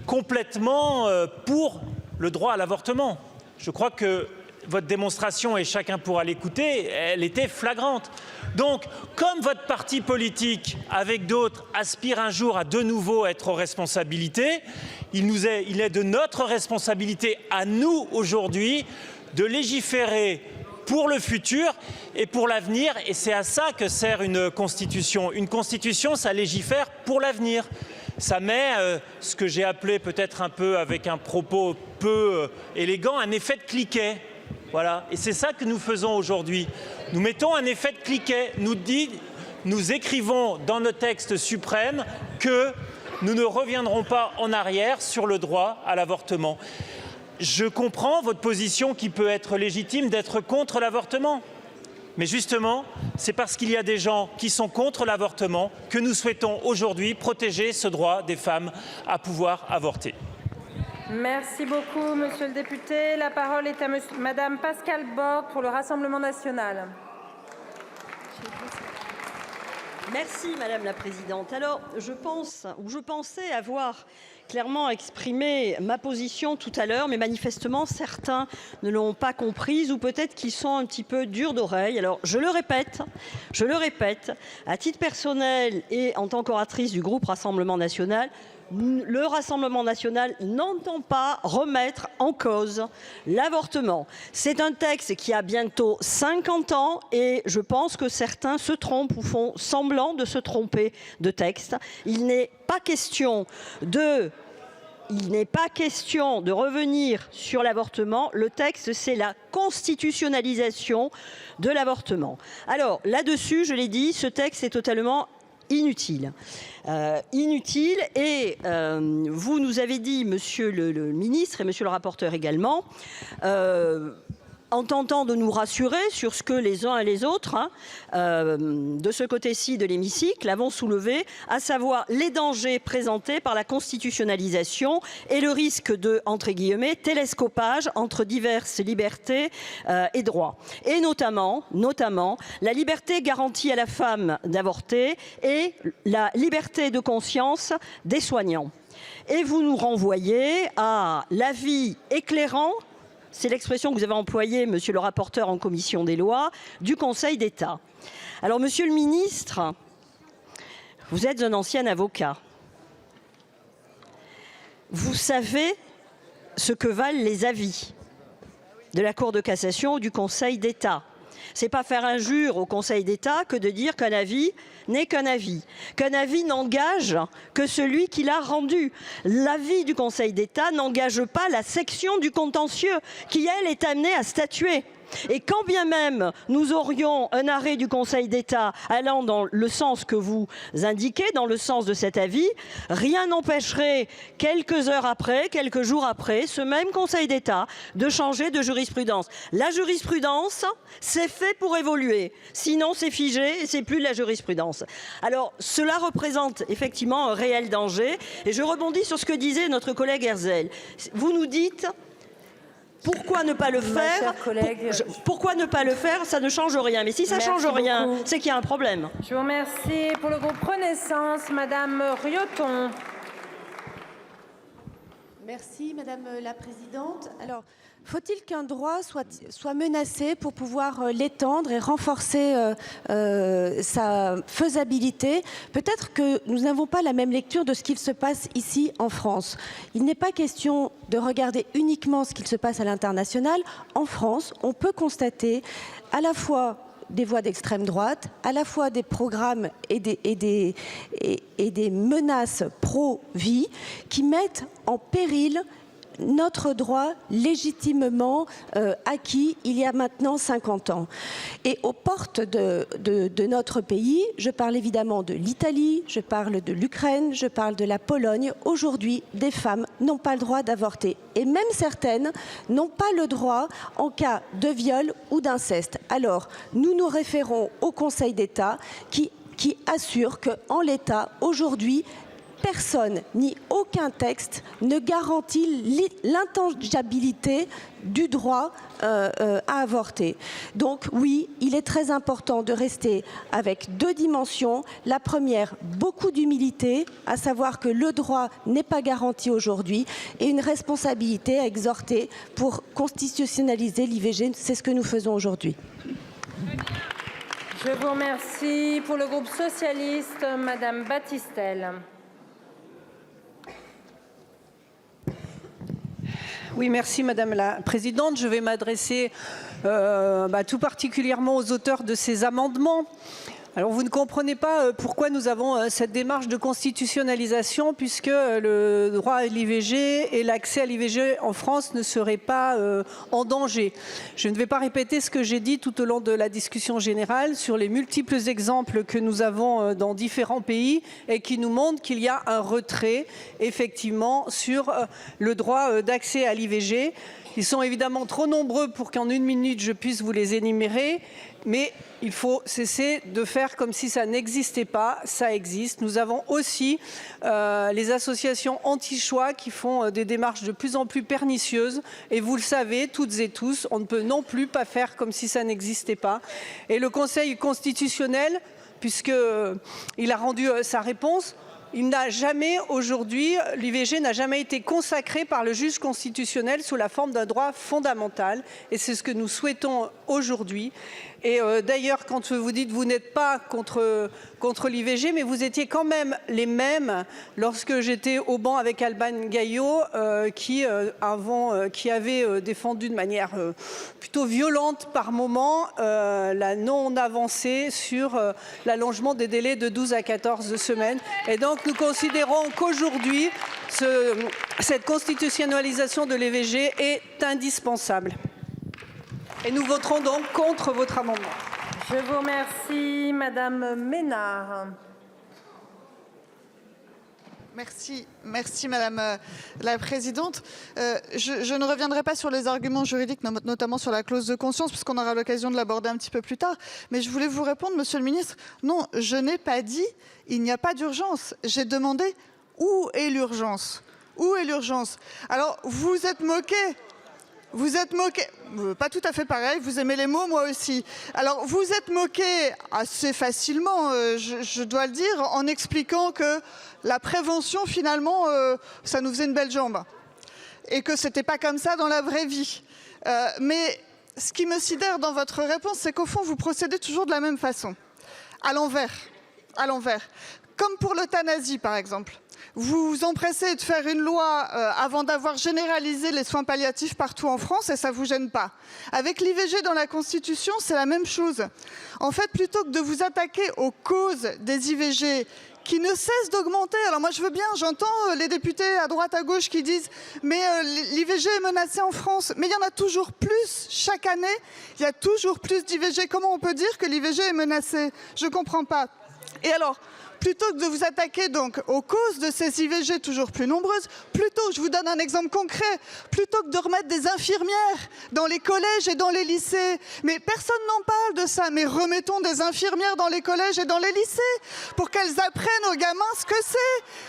complètement pour le droit à l'avortement. Je crois que votre démonstration, et chacun pourra l'écouter, elle était flagrante. Donc, comme votre parti politique, avec d'autres, aspire un jour à de nouveau être aux responsabilités, il est de notre responsabilité à nous, aujourd'hui, de légiférer pour le futur et pour l'avenir, et c'est à ça que sert une constitution. Une constitution, ça légifère pour l'avenir. Ça met ce que j'ai appelé peut-être un peu, avec un propos peu élégant, un effet de cliquet. Voilà, et c'est ça que nous faisons aujourd'hui. Nous mettons un effet de cliquet. Nous écrivons dans nos textes suprêmes que nous ne reviendrons pas en arrière sur le droit à l'avortement. Je comprends votre position qui peut être légitime d'être contre l'avortement. Mais justement, c'est parce qu'il y a des gens qui sont contre l'avortement que nous souhaitons aujourd'hui protéger ce droit des femmes à pouvoir avorter.
Merci beaucoup, Monsieur le député. La parole est à Madame Pascale Borg pour le Rassemblement national.
Merci Madame la Présidente. Alors, je pensais avoir clairement exprimé ma position tout à l'heure, mais manifestement certains ne l'ont pas comprise ou peut-être qu'ils sont un petit peu durs d'oreille. Alors, je le répète, à titre personnel et en tant qu'oratrice du groupe Rassemblement national, le Rassemblement national n'entend pas remettre en cause l'avortement. C'est un texte qui a bientôt 50 ans et je pense que certains se trompent ou font semblant de se tromper de texte. Il n'est pas question de revenir sur l'avortement. Le texte, c'est la constitutionnalisation de l'avortement. Alors là-dessus, je l'ai dit, ce texte est totalement inutile. Et vous nous avez dit, Monsieur le ministre et Monsieur le rapporteur également, en tentant de nous rassurer sur ce que les uns et les autres, de ce côté-ci de l'hémicycle, avons soulevé, à savoir les dangers présentés par la constitutionnalisation et le risque de, entre guillemets, télescopage entre diverses libertés et droits. Et notamment la liberté garantie à la femme d'avorter et la liberté de conscience des soignants. Et vous nous renvoyez à l'avis éclairant, c'est l'expression que vous avez employée, monsieur le rapporteur en commission des lois, du Conseil d'État. Alors, monsieur le ministre, vous êtes un ancien avocat. vous savez ce que valent les avis de la Cour de cassation ou du Conseil d'État. C'est pas faire injure au Conseil d'État que de dire qu'un avis n'est qu'un avis. Qu'un avis n'engage que celui qui l'a rendu. L'avis du Conseil d'État n'engage pas la section du contentieux qui, elle, est amenée à statuer. Et quand bien même nous aurions un arrêt du Conseil d'État allant dans le sens que vous indiquez, dans le sens de cet avis, rien n'empêcherait quelques heures après, quelques jours après, ce même Conseil d'État de changer de jurisprudence. La jurisprudence, c'est fait pour évoluer. Sinon, c'est figé et c'est plus de la jurisprudence. Alors, cela représente effectivement un réel danger. Et je rebondis sur ce que disait notre collègue Herzel. Vous nous dites... Pourquoi ne pas le faire? Pourquoi ne pas le faire? Ça ne change rien. Mais si ça ne change rien, c'est qu'il y a un problème.
Je vous remercie. Pour le groupe Renaissance, Madame Rioton.
Merci Madame la Présidente. Alors, faut-il qu'un droit soit menacé pour pouvoir l'étendre et renforcer sa faisabilité? Peut-être que nous n'avons pas la même lecture de ce qu'il se passe ici en France. Il n'est pas question de regarder uniquement ce qu'il se passe à l'international. En France, on peut constater à la fois des voix d'extrême droite, à la fois des programmes et des menaces pro-vie qui mettent en péril notre droit légitimement acquis il y a maintenant 50 ans. Et aux portes de notre pays, je parle évidemment de l'Italie, je parle de l'Ukraine, je parle de la Pologne. Aujourd'hui, des femmes n'ont pas le droit d'avorter. Et même certaines n'ont pas le droit en cas de viol ou d'inceste. Alors, nous nous référons au Conseil d'État qui assure qu'en l'état, aujourd'hui, personne ni aucun texte ne garantit l'intangibilité du droit à avorter. Donc oui, il est très important de rester avec deux dimensions. La première, beaucoup d'humilité, à savoir que le droit n'est pas garanti aujourd'hui, et une responsabilité à exhorter pour constitutionnaliser l'IVG. C'est ce que nous faisons aujourd'hui.
Je vous remercie. Pour le groupe socialiste, Madame Battistel.
Oui, merci Madame la Présidente. Je vais m'adresser tout particulièrement aux auteurs de ces amendements. Alors vous ne comprenez pas pourquoi nous avons cette démarche de constitutionnalisation, puisque le droit à l'IVG et l'accès à l'IVG en France ne seraient pas en danger. Je ne vais pas répéter ce que j'ai dit tout au long de la discussion générale sur les multiples exemples que nous avons dans différents pays et qui nous montrent qu'il y a un retrait effectivement sur le droit d'accès à l'IVG. Ils sont évidemment trop nombreux pour qu'en une minute je puisse vous les énumérer, mais il faut cesser de faire comme si ça n'existait pas. Ça existe. Nous avons aussi les associations anti-choix qui font des démarches de plus en plus pernicieuses. Et vous le savez, toutes et tous, on ne peut non plus pas faire comme si ça n'existait pas. Et le Conseil constitutionnel, puisqu'il a rendu sa réponse, il n'a jamais aujourd'hui, l'IVG n'a jamais été consacré par le juge constitutionnel sous la forme d'un droit fondamental. Et c'est ce que nous souhaitons aujourd'hui. Et d'ailleurs, quand vous dites que vous n'êtes pas contre l'IVG, mais vous étiez quand même les mêmes lorsque j'étais au banc avec Alban Gaillot, qui avait défendu de manière plutôt violente par moment la non-avancée sur l'allongement des délais de 12 à 14 semaines. Et donc nous considérons qu'aujourd'hui, cette constitutionnalisation de l'IVG est indispensable. Et nous voterons donc contre votre amendement.
Je vous remercie, Madame Ménard.
Merci Madame la Présidente. Je ne reviendrai pas sur les arguments juridiques, notamment sur la clause de conscience, puisqu'on aura l'occasion de l'aborder un petit peu plus tard. Mais je voulais vous répondre, Monsieur le Ministre, non, je n'ai pas dit il n'y a pas d'urgence. J'ai demandé où est l'urgence? Où est l'urgence? Alors, vous êtes moqué. Vous êtes moqué, pas tout à fait pareil, vous aimez les mots, moi aussi. Alors, vous êtes moqué assez facilement, je dois le dire, en expliquant que la prévention, finalement, ça nous faisait une belle jambe. Et que c'était pas comme ça dans la vraie vie. Mais ce qui me sidère dans votre réponse, c'est qu'au fond, vous procédez toujours de la même façon. À l'envers. À l'envers. comme pour l'euthanasie par exemple. Vous vous empressez de faire une loi avant d'avoir généralisé les soins palliatifs partout en France et ça ne vous gêne pas. Avec l'IVG dans la Constitution, c'est la même chose. En fait, plutôt que de vous attaquer aux causes des IVG qui ne cessent d'augmenter, alors moi je veux bien, j'entends les députés à droite à gauche qui disent mais l'IVG est menacée en France, mais il y en a toujours plus chaque année, il y a toujours plus d'IVG. Comment on peut dire que l'IVG est menacée? Je ne comprends pas. Et alors, plutôt que de vous attaquer donc aux causes de ces IVG toujours plus nombreuses, plutôt, je vous donne un exemple concret, plutôt que de remettre des infirmières dans les collèges et dans les lycées, mais personne n'en parle de ça, mais remettons des infirmières dans les collèges et dans les lycées pour qu'elles apprennent aux gamins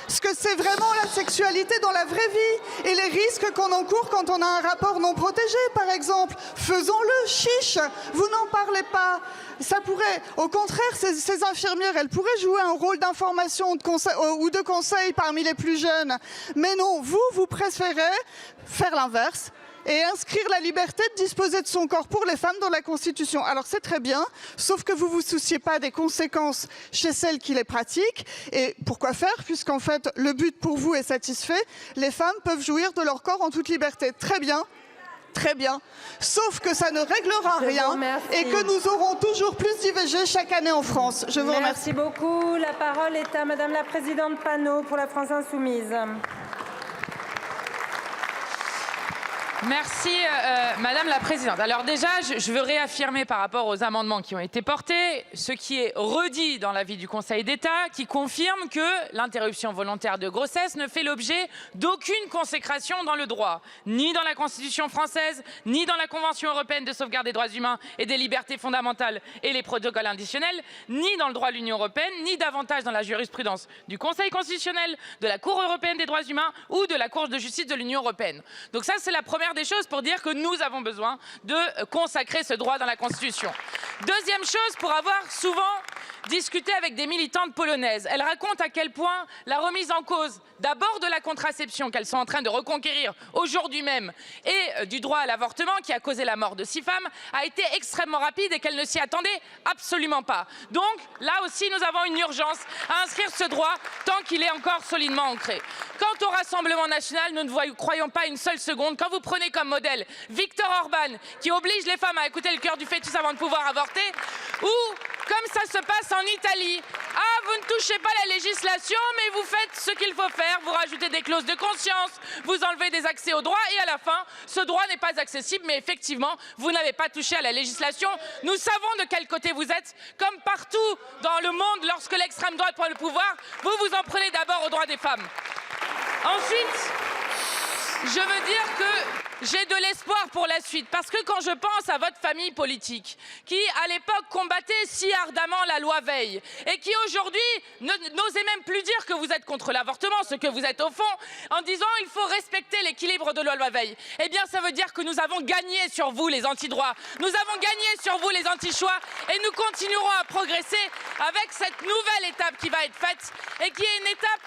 ce que c'est vraiment la sexualité dans la vraie vie et les risques qu'on encourt quand on a un rapport non protégé, par exemple. Faisons-le, chiche, vous n'en parlez pas. Ça pourrait, au contraire, ces infirmières, elles pourraient jouer un rôle d'information ou de conseil parmi les plus jeunes. Mais non, vous préférez faire l'inverse et inscrire la liberté de disposer de son corps pour les femmes dans la Constitution. Alors c'est très bien, sauf que vous ne vous souciez pas des conséquences chez celles qui les pratiquent. Et pourquoi faire, puisqu'en fait le but pour vous est satisfait, les femmes peuvent jouir de leur corps en toute liberté. Très bien. Très bien, sauf que ça ne réglera rien et que nous aurons toujours plus d'IVG chaque année en France. Je vous remercie.
Merci beaucoup. La parole est à Madame la Présidente Panot pour la France Insoumise.
Merci Madame la Présidente. Alors déjà, je veux réaffirmer par rapport aux amendements qui ont été portés, ce qui est redit dans l'avis du Conseil d'État, qui confirme que l'interruption volontaire de grossesse ne fait l'objet d'aucune consécration dans le droit, ni dans la Constitution française, ni dans la Convention européenne de sauvegarde des droits humains et des libertés fondamentales et les protocoles additionnels, ni dans le droit de l'Union européenne, ni davantage dans la jurisprudence du Conseil constitutionnel, de la Cour européenne des droits humains ou de la Cour de justice de l'Union européenne. Donc ça, c'est la première des choses pour dire que nous avons besoin de consacrer ce droit dans la Constitution. Deuxième chose, pour avoir souvent discuté avec des militantes polonaises, elles racontent à quel point la remise en cause d'abord de la contraception qu'elles sont en train de reconquérir aujourd'hui même et du droit à l'avortement qui a causé la mort de 6 femmes a été extrêmement rapide et qu'elles ne s'y attendaient absolument pas. Donc là aussi nous avons une urgence à inscrire ce droit tant qu'il est encore solidement ancré. Quant au Rassemblement national, nous ne croyons pas une seule seconde. Quand vous prenez comme modèle Viktor Orban qui oblige les femmes à écouter le cœur du fœtus avant de pouvoir avorter, ou comme ça se passe en Italie, vous ne touchez pas la législation mais vous faites ce qu'il faut faire, vous rajoutez des clauses de conscience, vous enlevez des accès au droit et à la fin ce droit n'est pas accessible, mais effectivement vous n'avez pas touché à la législation. Nous savons de quel côté vous êtes, comme partout dans le monde lorsque l'extrême droite prend le pouvoir, vous vous en prenez d'abord aux droits des femmes. Ensuite, je veux dire que j'ai de l'espoir pour la suite, parce que quand je pense à votre famille politique, qui à l'époque combattait si ardemment la loi Veil, et qui aujourd'hui n'osait même plus dire que vous êtes contre l'avortement, ce que vous êtes au fond, en disant il faut respecter l'équilibre de la loi Veil, eh bien ça veut dire que nous avons gagné sur vous les anti-droits, nous avons gagné sur vous les anti-choix, et nous continuerons à progresser avec cette nouvelle étape qui va être faite, et qui est une étape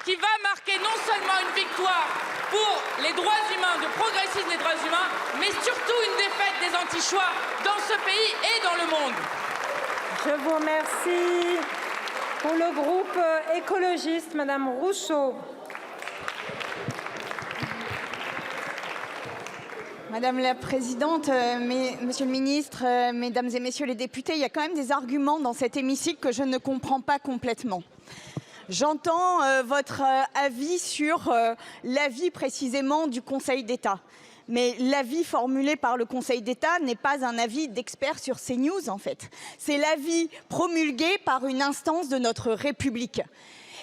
qui va marquer non seulement une victoire pour les droits humains, de progressisme des droits humains, mais surtout une défaite des anti-choix dans ce pays et dans le monde.
Je vous remercie. Pour le groupe écologiste, Madame Rousseau.
Madame la Présidente, Monsieur le Ministre, Mesdames et Messieurs les députés, il y a quand même des arguments dans cet hémicycle que je ne comprends pas complètement. J'entends votre avis sur l'avis précisément du Conseil d'État. Mais l'avis formulé par le Conseil d'État n'est pas un avis d'expert sur CNews, en fait. C'est l'avis promulgué par une instance de notre République.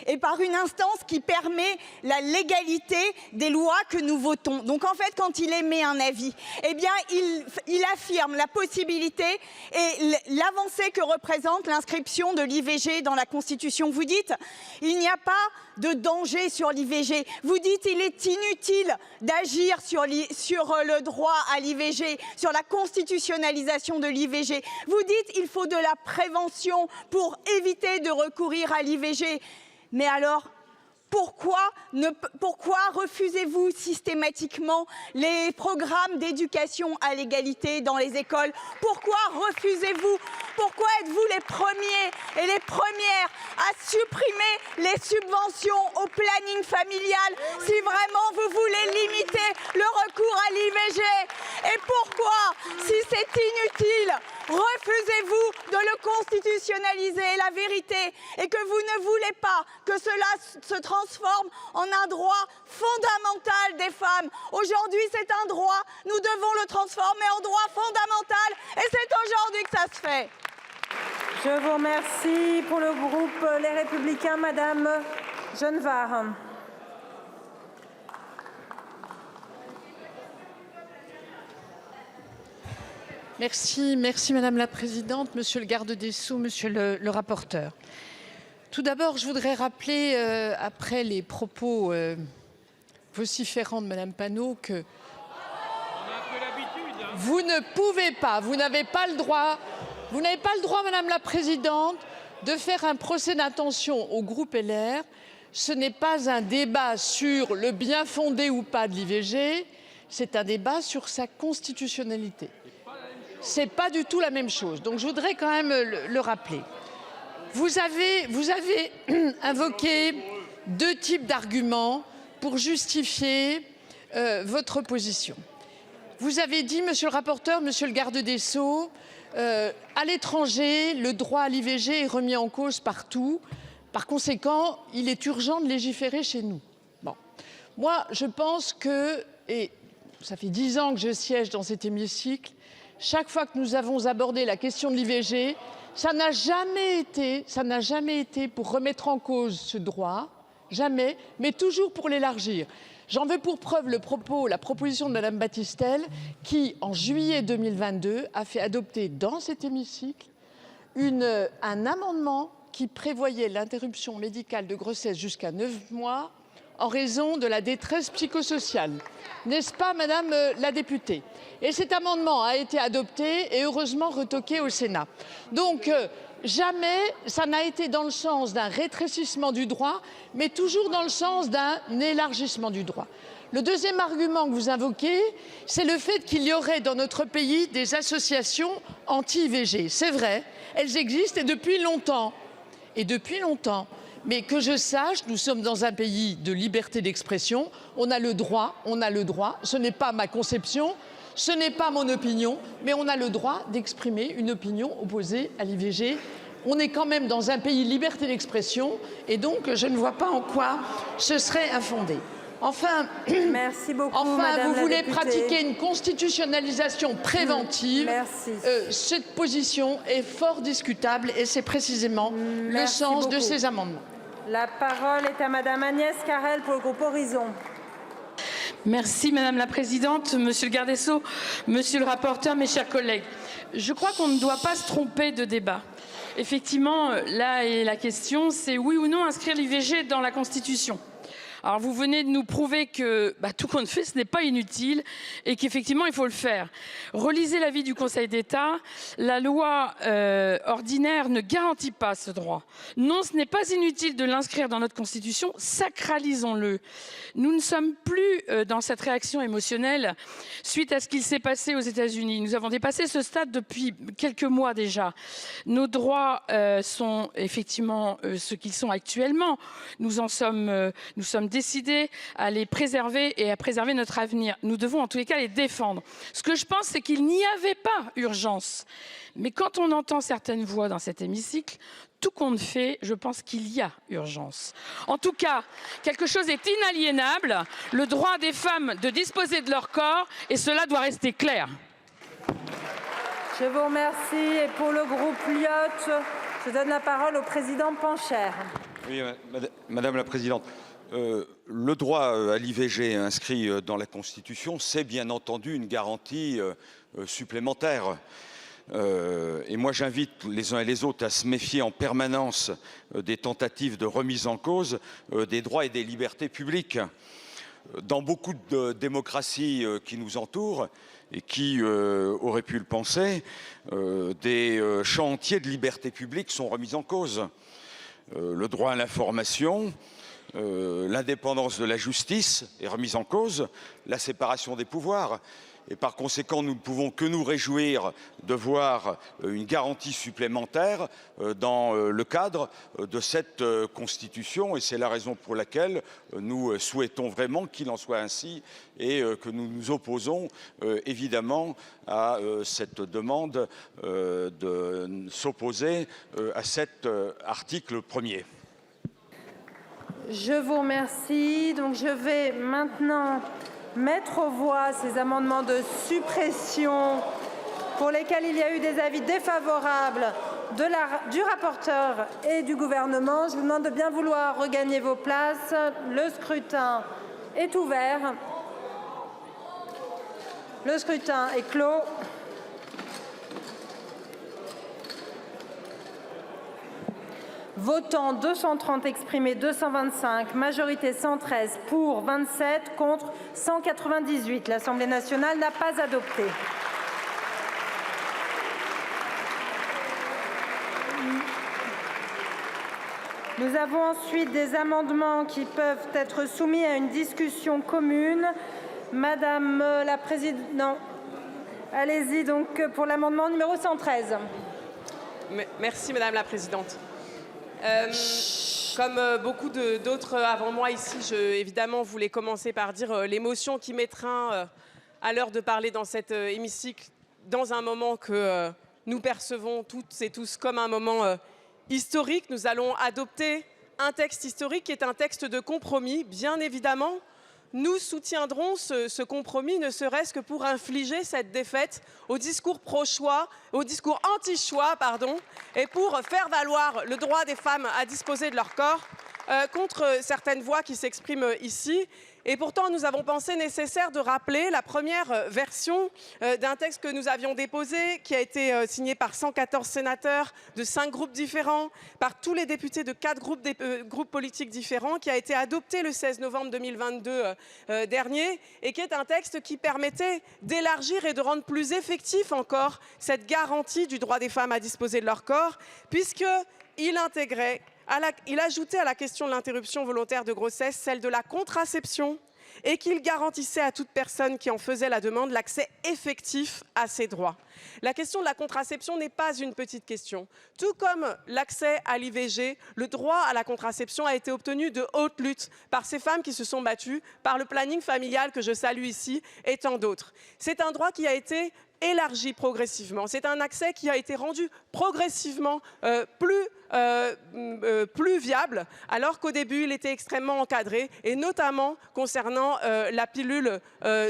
Et par une instance qui permet la légalité des lois que nous votons. Donc en fait, quand il émet un avis, eh bien, il affirme la possibilité et l'avancée que représente l'inscription de l'IVG dans la Constitution. Vous dites, il n'y a pas de danger sur l'IVG. Vous dites, il est inutile d'agir sur le droit à l'IVG, sur la constitutionnalisation de l'IVG. Vous dites, il faut de la prévention pour éviter de recourir à l'IVG. Mais alors, pourquoi refusez-vous systématiquement les programmes d'éducation à l'égalité dans les écoles? Pourquoi refusez-vous? Pourquoi êtes-vous les premiers et les premières à supprimer les subventions au planning familial si vraiment vous voulez limiter le recours à l'IVG. Et pourquoi, si c'est inutile, refusez-vous de le constitutionnaliser? La vérité est que vous ne voulez pas que cela se transforme en un droit fondamental des femmes. Aujourd'hui, c'est un droit, nous devons le transformer en droit fondamental et c'est aujourd'hui que ça se fait.
Je vous remercie. Pour le groupe Les Républicains, Madame Genevard.
Merci Madame la Présidente, Monsieur le garde des Sceaux, Monsieur le rapporteur. Tout d'abord, je voudrais rappeler, après les propos vociférants de Madame Panot, que vous ne pouvez pas, vous n'avez pas le droit, Madame la Présidente, de faire un procès d'intention au groupe LR. Ce n'est pas un débat sur le bien fondé ou pas de l'IVG, c'est un débat sur sa constitutionnalité. C'est pas du tout la même chose. Donc je voudrais quand même le rappeler. Vous avez invoqué deux types d'arguments pour justifier votre position. Vous avez dit, Monsieur le rapporteur, Monsieur le garde des Sceaux, à l'étranger, le droit à l'IVG est remis en cause partout. Par conséquent, il est urgent de légiférer chez nous. Bon. Moi, je pense que, et ça fait 10 ans que je siège dans cet hémicycle, chaque fois que nous avons abordé la question de l'IVG, ça n'a jamais été pour remettre en cause ce droit, jamais, mais toujours pour l'élargir. J'en veux pour preuve la proposition de Madame Battistel qui, en juillet 2022, a fait adopter dans cet hémicycle un amendement qui prévoyait l'interruption médicale de grossesse jusqu'à 9 mois en raison de la détresse psychosociale. N'est-ce pas, Madame la députée? Et cet amendement a été adopté et heureusement retoqué au Sénat. Donc, jamais ça n'a été dans le sens d'un rétrécissement du droit, mais toujours dans le sens d'un élargissement du droit. Le deuxième argument que vous invoquez, c'est le fait qu'il y aurait dans notre pays des associations anti-IVG. C'est vrai, elles existent et depuis longtemps. Mais que je sache, nous sommes dans un pays de liberté d'expression. On a le droit, ce n'est pas ma conception, ce n'est pas mon opinion, mais on a le droit d'exprimer une opinion opposée à l'IVG. On est quand même dans un pays de liberté d'expression et donc je ne vois pas en quoi ce serait infondé. Enfin,
merci beaucoup, Madame
vous voulez
la députée.
pratiquer une constitutionnalisation préventive.
Merci.
Cette position est fort discutable et c'est précisément le sens de ces amendements.
La parole est à Madame Agnès Carrel pour le groupe Horizon.
Merci Madame la Présidente, Monsieur le garde des Sceaux, Monsieur le rapporteur, mes chers collègues. Je crois qu'on ne doit pas se tromper de débat. Effectivement, là est la question, c'est oui ou non inscrire l'IVG dans la Constitution. Alors vous venez de nous prouver que tout compte fait, ce n'est pas inutile et qu'effectivement il faut le faire. Relisez l'avis du Conseil d'État, la loi ordinaire ne garantit pas ce droit. Non, ce n'est pas inutile de l'inscrire dans notre Constitution, sacralisons-le. Nous ne sommes plus dans cette réaction émotionnelle suite à ce qu'il s'est passé aux États-Unis. Nous avons dépassé ce stade depuis quelques mois déjà. Nos droits sont effectivement ce qu'ils sont actuellement. Nous sommes décidés à les préserver et à préserver notre avenir. Nous devons en tous les cas les défendre. Ce que je pense, c'est qu'il n'y avait pas urgence. Mais quand on entend certaines voix dans cet hémicycle, tout compte fait, je pense qu'il y a urgence. En tout cas, quelque chose est inaliénable, le droit des femmes de disposer de leur corps, et cela doit rester clair.
Je vous remercie. Et pour le groupe Lyot, je donne la parole au président Pancher.
Oui, Madame la Présidente. Le droit à l'IVG inscrit dans la Constitution, c'est bien entendu une garantie supplémentaire. Et moi, j'invite les uns et les autres à se méfier en permanence des tentatives de remise en cause des droits et des libertés publiques. Dans beaucoup de démocraties qui nous entourent, et qui auraient pu le penser, des champs entiers de libertés publiques sont remis en cause. Le droit à l'information, l'indépendance de la justice est remise en cause, la séparation des pouvoirs. et par conséquent, nous ne pouvons que nous réjouir de voir une garantie supplémentaire dans le cadre de cette Constitution, et c'est la raison pour laquelle nous souhaitons vraiment qu'il en soit ainsi et que nous nous opposons évidemment à cette demande de s'opposer à cet article 1er.
Je vous remercie. Donc je vais maintenant mettre aux voix ces amendements de suppression pour lesquels il y a eu des avis défavorables du rapporteur et du gouvernement. Je vous demande de bien vouloir regagner vos places. Le scrutin est ouvert. Le scrutin est clos. Votant 230, exprimés 225, majorité 113, pour 27, contre 198. L'Assemblée nationale n'a pas adopté. Nous avons ensuite des amendements qui peuvent être soumis à une discussion commune. Madame la présidente, non. Allez-y donc pour l'amendement numéro 113.
Merci Madame la présidente. Comme beaucoup d'autres avant moi ici, je évidemment voulais commencer par dire l'émotion qui m'étreint à l'heure de parler dans cet hémicycle, dans un moment que nous percevons toutes et tous comme un moment historique. Nous allons adopter un texte historique qui est un texte de compromis, bien évidemment. Nous soutiendrons ce compromis, ne serait-ce que pour infliger cette défaite au discours pro-choix, au discours anti-choix, pardon, et pour faire valoir le droit des femmes à disposer de leur corps contre certaines voix qui s'expriment ici. Et pourtant, nous avons pensé nécessaire de rappeler la première version d'un texte que nous avions déposé, qui a été signé par 114 sénateurs de 5 groupes différents, par tous les députés de 4 groupes politiques différents, qui a été adopté le 16 novembre 2022 dernier, et qui est un texte qui permettait d'élargir et de rendre plus effectif encore cette garantie du droit des femmes à disposer de leur corps, puisqu'il intégrait il ajoutait à la question de l'interruption volontaire de grossesse celle de la contraception et qu'il garantissait à toute personne qui en faisait la demande l'accès effectif à ces droits. La question de la contraception n'est pas une petite question. Tout comme l'accès à l'IVG, le droit à la contraception a été obtenu de haute lutte par ces femmes qui se sont battues, par le planning familial que je salue ici et tant d'autres. C'est un droit qui a été élargi progressivement. C'est un accès qui a été rendu progressivement plus viable, alors qu'au début, il était extrêmement encadré, et notamment concernant la pilule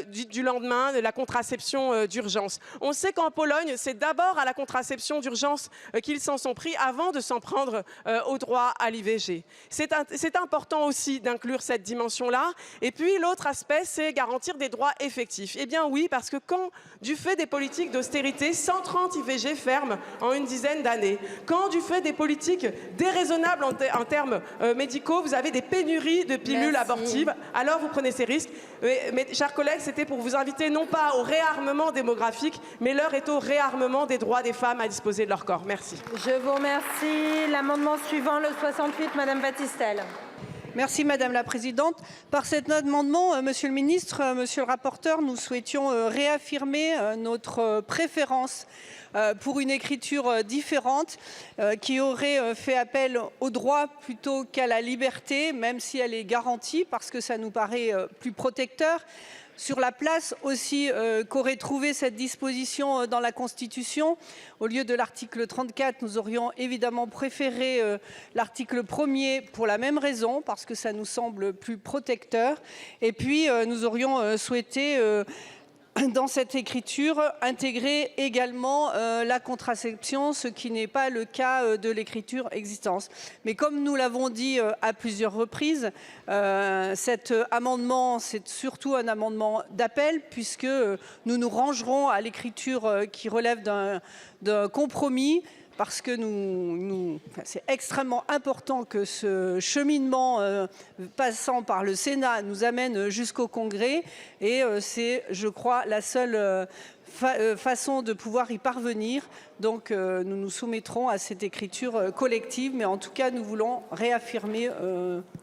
du lendemain, de la contraception d'urgence. On sait qu'en Pologne, c'est d'abord à la contraception d'urgence qu'ils s'en sont pris avant de s'en prendre au droit à l'IVG. C'est important aussi d'inclure cette dimension-là. Et puis, l'autre aspect, c'est garantir des droits effectifs. Eh bien oui, parce que quand, du fait des politiques d'austérité, 130 IVG ferment en une dizaine d'années, quand, du fait des politiques déraisonnables en termes médicaux, vous avez des pénuries de pilules abortives, alors vous prenez ces risques. Mais chers collègues, c'était pour vous inviter non pas au réarmement démographique, mais l'heure est au réarmement des droits des femmes à disposer de leur corps. Merci.
Je vous remercie. L'amendement suivant, le 68, Madame Battistel.
Merci Madame la Présidente. Par cet amendement, Monsieur le Ministre, Monsieur le rapporteur, nous souhaitions réaffirmer notre préférence pour une écriture différente qui aurait fait appel au droit plutôt qu'à la liberté, même si elle est garantie, parce que ça nous paraît plus protecteur. Sur la place aussi qu'aurait trouvé cette disposition dans la Constitution. Au lieu de l'article 34, nous aurions évidemment préféré l'article 1er pour la même raison, parce que ça nous semble plus protecteur. Et puis, nous aurions souhaité dans cette écriture, intégrer également la contraception, ce qui n'est pas le cas de l'écriture existante. Mais comme nous l'avons dit à plusieurs reprises, cet amendement, c'est surtout un amendement d'appel, puisque nous nous rangerons à l'écriture qui relève d'un compromis, parce que c'est extrêmement important que ce cheminement passant par le Sénat nous amène jusqu'au Congrès. Et c'est, je crois, la seule façon de pouvoir y parvenir. Donc nous nous soumettrons à cette écriture collective, mais en tout cas nous voulons réaffirmer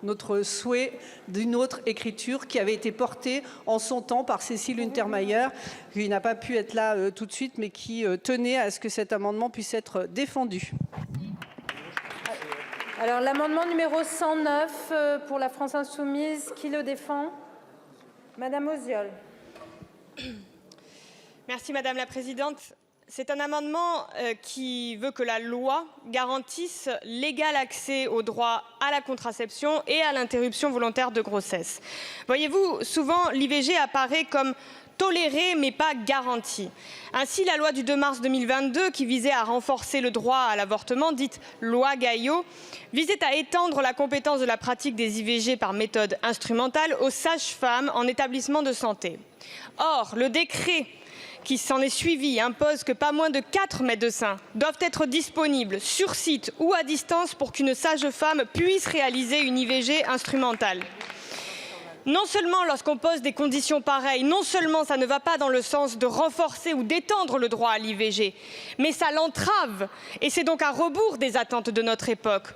notre souhait d'une autre écriture qui avait été portée en son temps par Cécile Untermaier, qui n'a pas pu être là tout de suite, mais qui tenait à ce que cet amendement puisse être défendu.
Alors l'amendement numéro 109 pour la France Insoumise, qui le défend? Madame Oziol.
Merci Madame la Présidente. C'est un amendement qui veut que la loi garantisse l'égal accès au droit à la contraception et à l'interruption volontaire de grossesse. Voyez-vous, souvent l'IVG apparaît comme tolérée mais pas garantie. Ainsi, la loi du 2 mars 2022 qui visait à renforcer le droit à l'avortement, dite loi Gaillot, visait à étendre la compétence de la pratique des IVG par méthode instrumentale aux sages-femmes en établissement de santé. Or, le décret qui s'en est suivi impose que pas moins de 4 médecins doivent être disponibles sur site ou à distance pour qu'une sage-femme puisse réaliser une IVG instrumentale. Non seulement lorsqu'on pose des conditions pareilles, non seulement ça ne va pas dans le sens de renforcer ou d'étendre le droit à l'IVG, mais ça l'entrave et c'est donc à rebours des attentes de notre époque.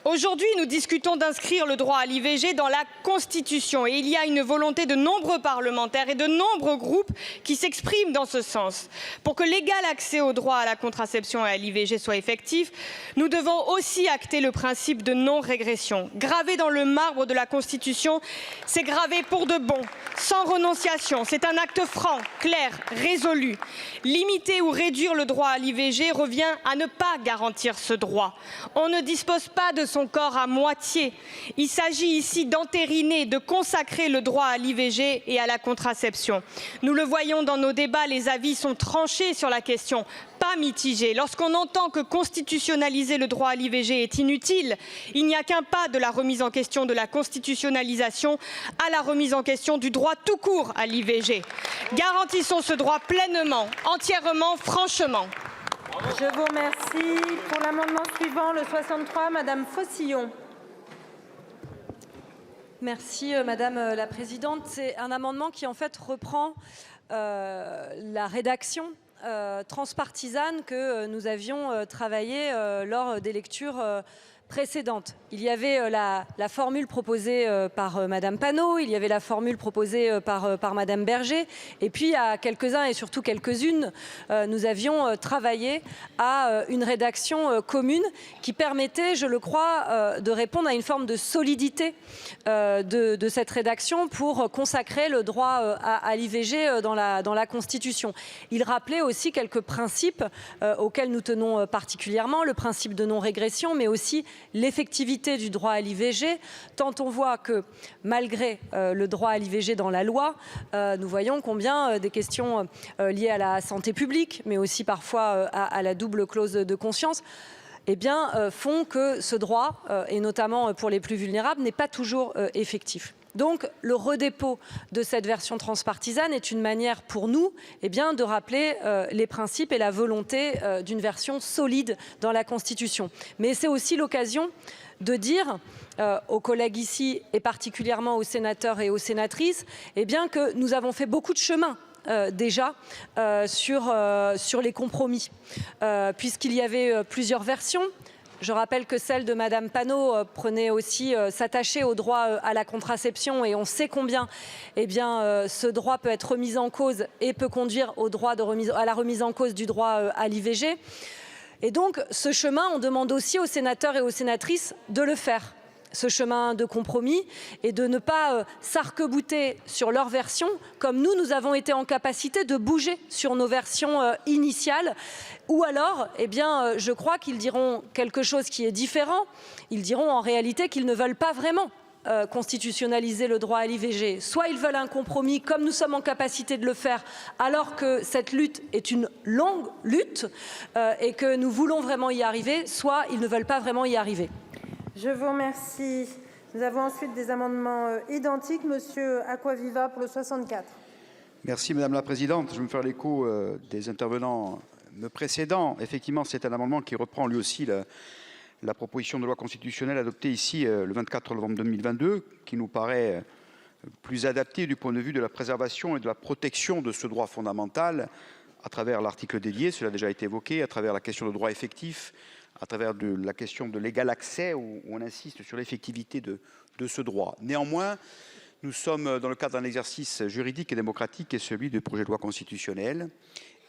Aujourd'hui, nous discutons d'inscrire le droit à l'IVG dans la Constitution et il y a une volonté de nombreux parlementaires et de nombreux groupes qui s'expriment dans ce sens. Pour que l'égal accès au droit à la contraception et à l'IVG soit effectif, nous devons aussi acter le principe de non-régression. Gravé dans le marbre de la Constitution, c'est gravé pour de bon, sans renonciation. C'est un acte franc, clair, résolu. Limiter ou réduire le droit à l'IVG revient à ne pas garantir ce droit. On ne dispose pas de son corps à moitié. Il s'agit ici d'entériner, de consacrer le droit à l'IVG et à la contraception. Nous le voyons dans nos débats, les avis sont tranchés sur la question, pas mitigés. Lorsqu'on entend que constitutionnaliser le droit à l'IVG est inutile, il n'y a qu'un pas de la remise en question de la constitutionnalisation à la remise en question du droit tout court à l'IVG. Garantissons ce droit pleinement, entièrement, franchement.
Je vous remercie. Pour l'amendement suivant, le 63, Madame Faucillon.
Merci Madame la Présidente. C'est un amendement qui en fait reprend la rédaction transpartisane que nous avions travaillée lors des lectures précédentes. Il y avait la formule proposée par Madame Panot, il y avait la formule proposée par Madame Berger, et puis à quelques-uns et surtout quelques-unes, nous avions travaillé à une rédaction commune qui permettait, je le crois, de répondre à une forme de solidité de cette rédaction pour consacrer le droit à l'IVG dans la Constitution. Il rappelait aussi quelques principes auxquels nous tenons particulièrement, le principe de non-régression, mais aussi l'effectivité du droit à l'IVG, tant on voit que malgré le droit à l'IVG dans la loi, nous voyons combien des questions liées à la santé publique, mais aussi parfois à la double clause de conscience, eh bien, font que ce droit, et notamment pour les plus vulnérables, n'est pas toujours effectif. Donc, le redépôt de cette version transpartisane est une manière pour nous de rappeler les principes et la volonté d'une version solide dans la Constitution. Mais c'est aussi l'occasion de dire aux collègues ici, et particulièrement aux sénateurs et aux sénatrices, que nous avons fait beaucoup de chemin déjà sur les compromis, puisqu'il y avait plusieurs versions. Je rappelle que celle de Madame Panot prenait aussi s'attacher au droit à la contraception et on sait combien ce droit peut être remis en cause et peut conduire à la remise en cause du droit à l'IVG. Et donc ce chemin, on demande aussi aux sénateurs et aux sénatrices de le faire. Ce chemin de compromis et de ne pas s'arc-bouter sur leur version comme nous avons été en capacité de bouger sur nos versions initiales. Ou alors, je crois qu'ils diront quelque chose qui est différent. Ils diront en réalité qu'ils ne veulent pas vraiment constitutionnaliser le droit à l'IVG. Soit ils veulent un compromis comme nous sommes en capacité de le faire alors que cette lutte est une longue lutte et que nous voulons vraiment y arriver, soit ils ne veulent pas vraiment y arriver.
Je vous remercie. Nous avons ensuite des amendements identiques. Monsieur Acquaviva pour le 64.
Merci Madame la Présidente. Je vais me faire l'écho des intervenants précédents. Effectivement, c'est un amendement qui reprend lui aussi la proposition de loi constitutionnelle adoptée ici le 24 novembre 2022, qui nous paraît plus adaptée du point de vue de la préservation et de la protection de ce droit fondamental à travers l'article dédié, cela a déjà été évoqué, à travers la question de droit effectif, à travers la question de l'égal accès, où on insiste sur l'effectivité de ce droit. Néanmoins, nous sommes dans le cadre d'un exercice juridique et démocratique qui est celui du projet de loi constitutionnelle.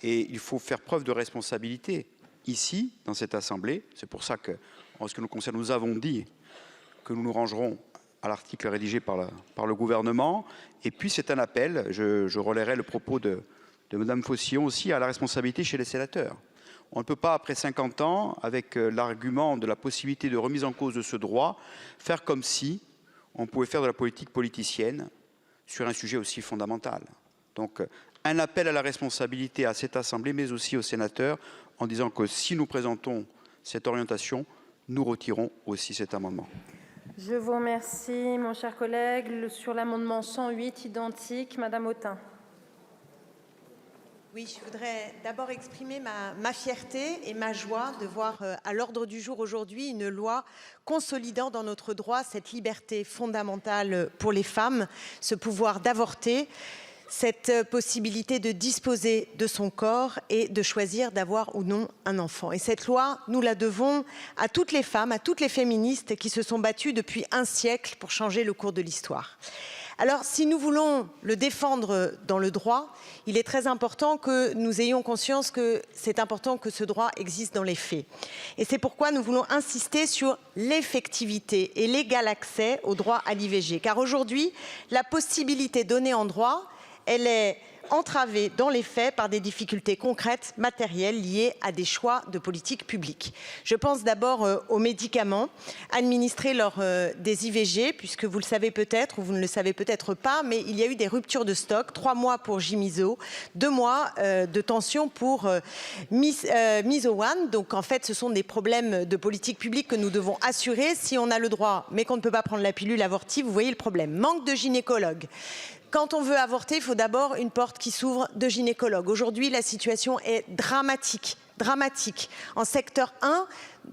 Et il faut faire preuve de responsabilité ici, dans cette Assemblée. C'est pour ça qu'en ce qui nous concerne, nous avons dit que nous nous rangerons à l'article rédigé par le gouvernement. Et puis c'est un appel, je relayerai le propos de Mme Faucillon aussi, à la responsabilité chez les sénateurs. On ne peut pas, après 50 ans, avec l'argument de la possibilité de remise en cause de ce droit, faire comme si on pouvait faire de la politique politicienne sur un sujet aussi fondamental. Donc, un appel à la responsabilité à cette Assemblée, mais aussi aux sénateurs, en disant que si nous présentons cette orientation, nous retirons aussi cet amendement.
Je vous remercie, mon cher collègue. Sur l'amendement 108, identique, Madame Autain.
Oui, je voudrais d'abord exprimer ma fierté et ma joie de voir à l'ordre du jour aujourd'hui une loi consolidant dans notre droit cette liberté fondamentale pour les femmes, ce pouvoir d'avorter, cette possibilité de disposer de son corps et de choisir d'avoir ou non un enfant. Et cette loi, nous la devons à toutes les femmes, à toutes les féministes qui se sont battues depuis un siècle pour changer le cours de l'histoire. Alors, si nous voulons le défendre dans le droit, il est très important que nous ayons conscience que c'est important que ce droit existe dans les faits. Et c'est pourquoi nous voulons insister sur l'effectivité et l'égal accès au droit à l'IVG. Car aujourd'hui, la possibilité donnée en droit, elle est entravée dans les faits par des difficultés concrètes, matérielles, liées à des choix de politique publique. Je pense d'abord aux médicaments administrés lors des IVG, puisque vous le savez peut-être ou vous ne le savez peut-être pas, mais il y a eu des ruptures de stock, 3 mois pour Jimiso, 2 mois de tension pour Miso-One. Donc en fait, ce sont des problèmes de politique publique que nous devons assurer. Si on a le droit, mais qu'on ne peut pas prendre la pilule abortive, vous voyez le problème. Manque de gynécologues. Quand on veut avorter, il faut d'abord une porte qui s'ouvre de gynécologue. Aujourd'hui, la situation est dramatique. En secteur 1,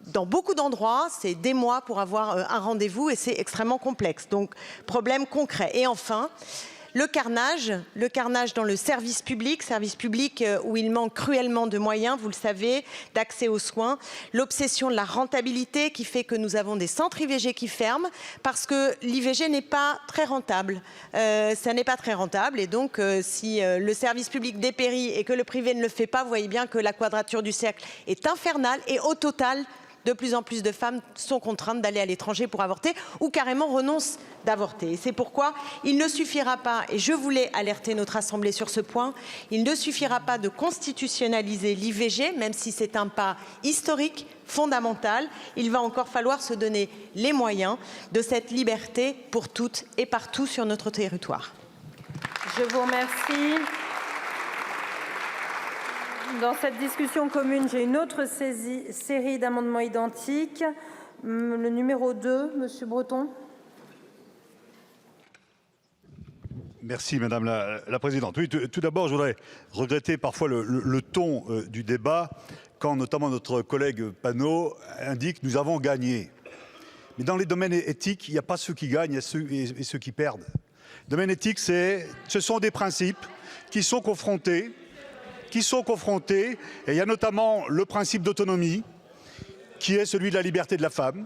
dans beaucoup d'endroits, c'est des mois pour avoir un rendez-vous et c'est extrêmement complexe. Donc, problème concret. Et enfin, le carnage dans le service public où il manque cruellement de moyens, vous le savez, d'accès aux soins, l'obsession de la rentabilité qui fait que nous avons des centres IVG qui ferment parce que l'IVG n'est pas très rentable. Ça n'est pas très rentable et donc si le service public dépérit et que le privé ne le fait pas, vous voyez bien que la quadrature du cercle est infernale et au total, de plus en plus de femmes sont contraintes d'aller à l'étranger pour avorter ou carrément renoncent d'avorter. Et c'est pourquoi il ne suffira pas, et je voulais alerter notre Assemblée sur ce point, il ne suffira pas de constitutionnaliser l'IVG, même si c'est un pas historique, fondamental. Il va encore falloir se donner les moyens de cette liberté pour toutes et partout sur notre territoire.
Je vous remercie. Dans cette discussion commune, j'ai une autre série d'amendements identiques. Le numéro 2, Monsieur Breton.
Merci Madame la Présidente. Oui, tout d'abord, je voudrais regretter parfois le ton du débat quand notamment notre collègue Panot indique « nous avons gagné ». Mais dans les domaines éthiques, il n'y a pas ceux qui gagnent et ceux qui perdent. Le domaine éthique, ce sont des principes qui sont confrontés, et il y a notamment le principe d'autonomie, qui est celui de la liberté de la femme,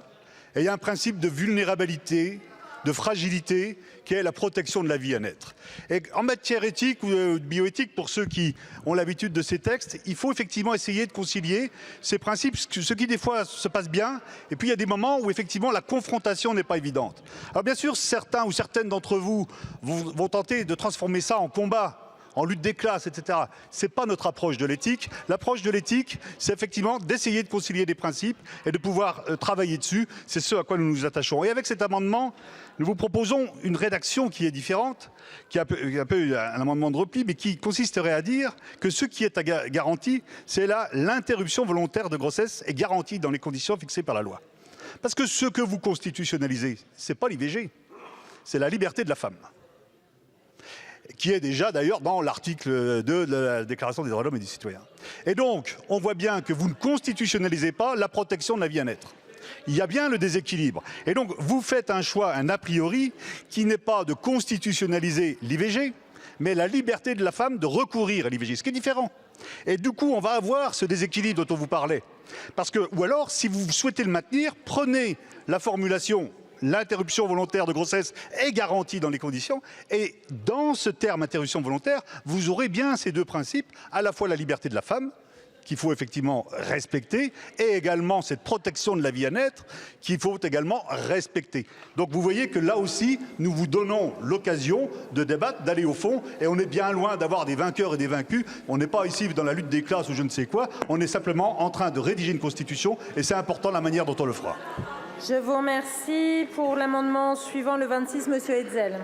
et il y a un principe de vulnérabilité, de fragilité, qui est la protection de la vie à naître. Et en matière éthique ou bioéthique, pour ceux qui ont l'habitude de ces textes, il faut effectivement essayer de concilier ces principes, ce qui des fois se passe bien, et puis il y a des moments où effectivement la confrontation n'est pas évidente. Alors bien sûr, certains ou certaines d'entre vous vont tenter de transformer ça en combat, en lutte des classes, etc. Ce n'est pas notre approche de l'éthique. L'approche de l'éthique, c'est effectivement d'essayer de concilier des principes et de pouvoir travailler dessus. C'est ce à quoi nous nous attachons. Et avec cet amendement, nous vous proposons une rédaction qui est différente, qui est un peu un amendement de repli, mais qui consisterait à dire que ce qui est garanti, c'est l'interruption volontaire de grossesse est garantie dans les conditions fixées par la loi. Parce que ce que vous constitutionnalisez, ce n'est pas l'IVG, c'est la liberté de la femme, qui est déjà d'ailleurs dans l'article 2 de la Déclaration des droits de l'homme et du citoyen. Et donc, on voit bien que vous ne constitutionnalisez pas la protection de la vie à naître. Il y a bien le déséquilibre. Et donc, vous faites un choix, un a priori, qui n'est pas de constitutionnaliser l'IVG, mais la liberté de la femme de recourir à l'IVG, ce qui est différent. Et du coup, on va avoir ce déséquilibre dont on vous parlait. Parce que, ou alors, si vous souhaitez le maintenir, prenez la formulation « l'interruption volontaire de grossesse est garantie dans les conditions » et dans ce terme « interruption volontaire », vous aurez bien ces deux principes, à la fois la liberté de la femme, qu'il faut effectivement respecter, et également cette protection de la vie à naître qu'il faut également respecter. Donc vous voyez que là aussi, nous vous donnons l'occasion de débattre, d'aller au fond, et on est bien loin d'avoir des vainqueurs et des vaincus. On n'est pas ici dans la lutte des classes ou je ne sais quoi, on est simplement en train de rédiger une constitution, et c'est important la manière dont on le fera.
Je vous remercie. Pour l'amendement suivant, le 26, Monsieur Hetzel.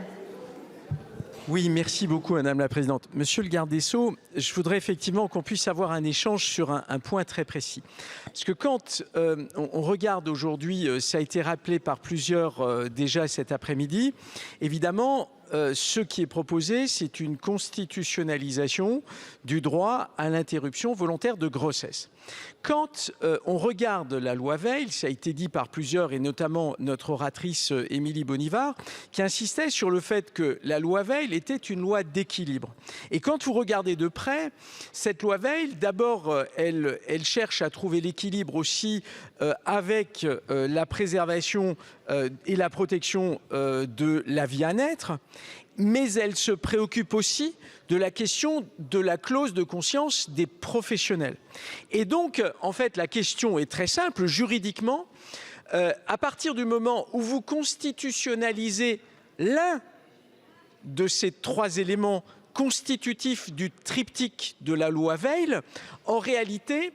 Oui, merci beaucoup, Madame la Présidente. Monsieur le garde des Sceaux, je voudrais effectivement qu'on puisse avoir un échange sur un point très précis. Parce que quand on regarde aujourd'hui, ça a été rappelé par plusieurs déjà cet après-midi, évidemment, ce qui est proposé, c'est une constitutionnalisation du droit à l'interruption volontaire de grossesse. Quand on regarde la loi Veil, ça a été dit par plusieurs et notamment notre oratrice Émilie Bonivard, qui insistait sur le fait que la loi Veil était une loi d'équilibre. Et quand vous regardez de près, cette loi Veil, d'abord, elle cherche à trouver l'équilibre aussi avec la préservation et la protection de la vie à naître, mais elle se préoccupe aussi de la question de la clause de conscience des professionnels. Et donc, en fait, la question est très simple, juridiquement, à partir du moment où vous constitutionnalisez l'un de ces trois éléments constitutifs du triptyque de la loi Veil, en réalité,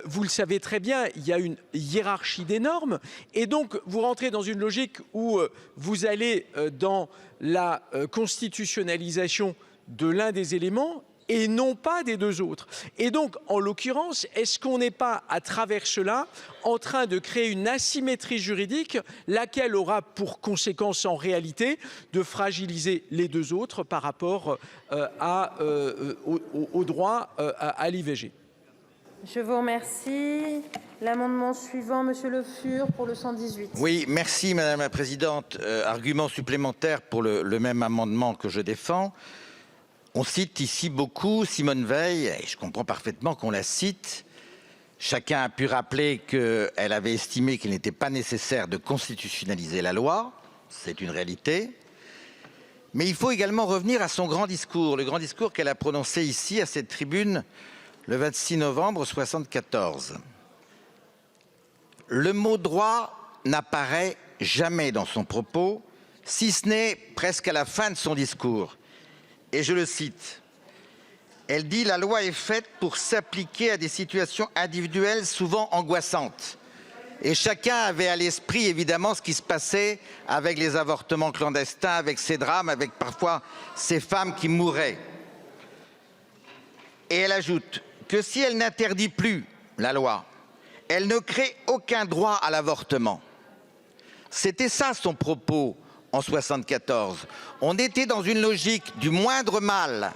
vous le savez très bien, il y a une hiérarchie des normes et donc vous rentrez dans une logique où vous allez dans la constitutionnalisation de l'un des éléments et non pas des deux autres. Et donc, en l'occurrence, est-ce qu'on n'est pas, à travers cela, en train de créer une asymétrie juridique, laquelle aura pour conséquence, en réalité, de fragiliser les deux autres par rapport au droit à l'IVG?
Je vous remercie. L'amendement suivant, Monsieur Le Fur, pour le 118.
Oui, merci Madame la Présidente. Argument supplémentaire pour le même amendement que je défends. On cite ici beaucoup Simone Veil, et je comprends parfaitement qu'on la cite. Chacun a pu rappeler qu'elle avait estimé qu'il n'était pas nécessaire de constitutionnaliser la loi. C'est une réalité. Mais il faut également revenir à son grand discours, le grand discours qu'elle a prononcé ici, à cette tribune, le 26 novembre 1974. Le mot droit n'apparaît jamais dans son propos, si ce n'est presque à la fin de son discours. Et je le cite. Elle dit « La loi est faite pour s'appliquer à des situations individuelles souvent angoissantes. » Et chacun avait à l'esprit évidemment ce qui se passait avec les avortements clandestins, avec ces drames, avec parfois ces femmes qui mouraient. Et elle ajoute que si elle n'interdit plus la loi, elle ne crée aucun droit à l'avortement. C'était ça son propos en 1974. On était dans une logique du moindre mal.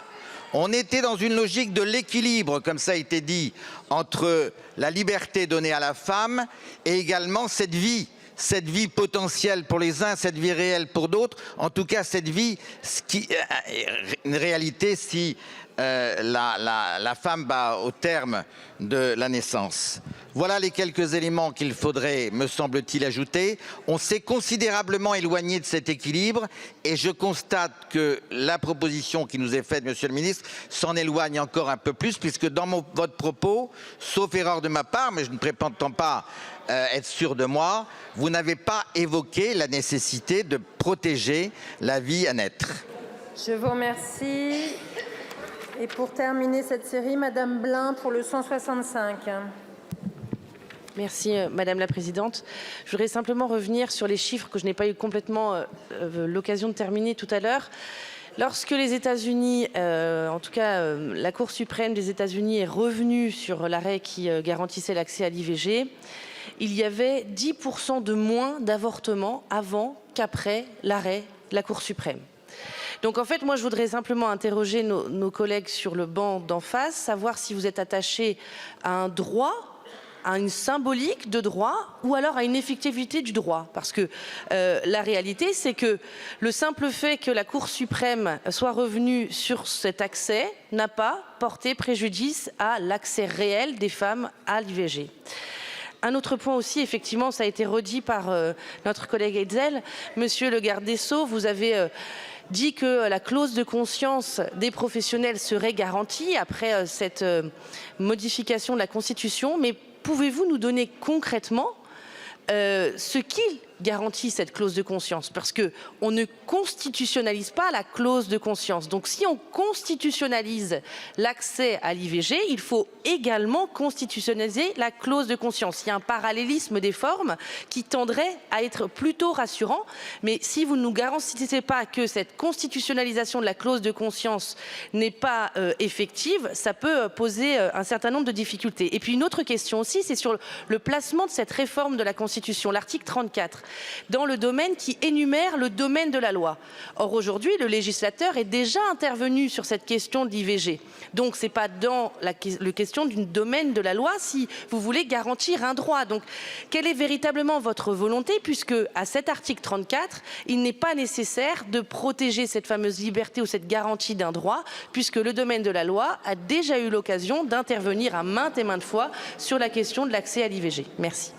On était dans une logique de l'équilibre, comme ça a été dit, entre la liberté donnée à la femme et également cette vie potentielle pour les uns, cette vie réelle pour d'autres. En tout cas, cette vie, une réalité si la femme bat au terme de la naissance. Voilà les quelques éléments qu'il faudrait, me semble-t-il, ajouter. On s'est considérablement éloigné de cet équilibre et je constate que la proposition qui nous est faite, Monsieur le Ministre, s'en éloigne encore un peu plus puisque dans votre propos, sauf erreur de ma part, mais je ne prétends pas être sûr de moi, vous n'avez pas évoqué la nécessité de protéger la vie à naître.
Je vous remercie. Et pour terminer cette série, Madame Blin pour le 165.
Merci Madame la Présidente. Je voudrais simplement revenir sur les chiffres que je n'ai pas eu complètement l'occasion de terminer tout à l'heure. Lorsque les États-Unis, en tout cas la Cour suprême des États-Unis est revenue sur l'arrêt qui garantissait l'accès à l'IVG, il y avait 10% de moins d'avortements avant qu'après l'arrêt de la Cour suprême. Donc en fait, moi je voudrais simplement interroger nos collègues sur le banc d'en face, savoir si vous êtes attachés à un droit à une symbolique de droit ou alors à une effectivité du droit? Parce que la réalité, c'est que le simple fait que la Cour suprême soit revenue sur cet accès n'a pas porté préjudice à l'accès réel des femmes à l'IVG. Un autre point aussi, effectivement, ça a été redit par notre collègue Hetzel. Monsieur le garde des Sceaux, vous avez dit que la clause de conscience des professionnels serait garantie après cette modification de la Constitution. Mais pouvez-vous nous donner concrètement ce qu'il garantit cette clause de conscience? Parce qu'on ne constitutionnalise pas la clause de conscience. Donc si on constitutionnalise l'accès à l'IVG, il faut également constitutionnaliser la clause de conscience. Il y a un parallélisme des formes qui tendrait à être plutôt rassurant. Mais si vous ne nous garantissez pas que cette constitutionnalisation de la clause de conscience n'est pas effective, ça peut poser un certain nombre de difficultés. Et puis une autre question aussi, c'est sur le placement de cette réforme de la Constitution, l'article 34. Dans le domaine qui énumère le domaine de la loi. Or aujourd'hui, le législateur est déjà intervenu sur cette question de l'IVG. Donc ce n'est pas dans la question du domaine de la loi si vous voulez garantir un droit. Donc quelle est véritablement votre volonté, puisque à cet article 34, il n'est pas nécessaire de protéger cette fameuse liberté ou cette garantie d'un droit, puisque le domaine de la loi a déjà eu l'occasion d'intervenir à maintes et maintes fois sur la question de l'accès à l'IVG. Merci.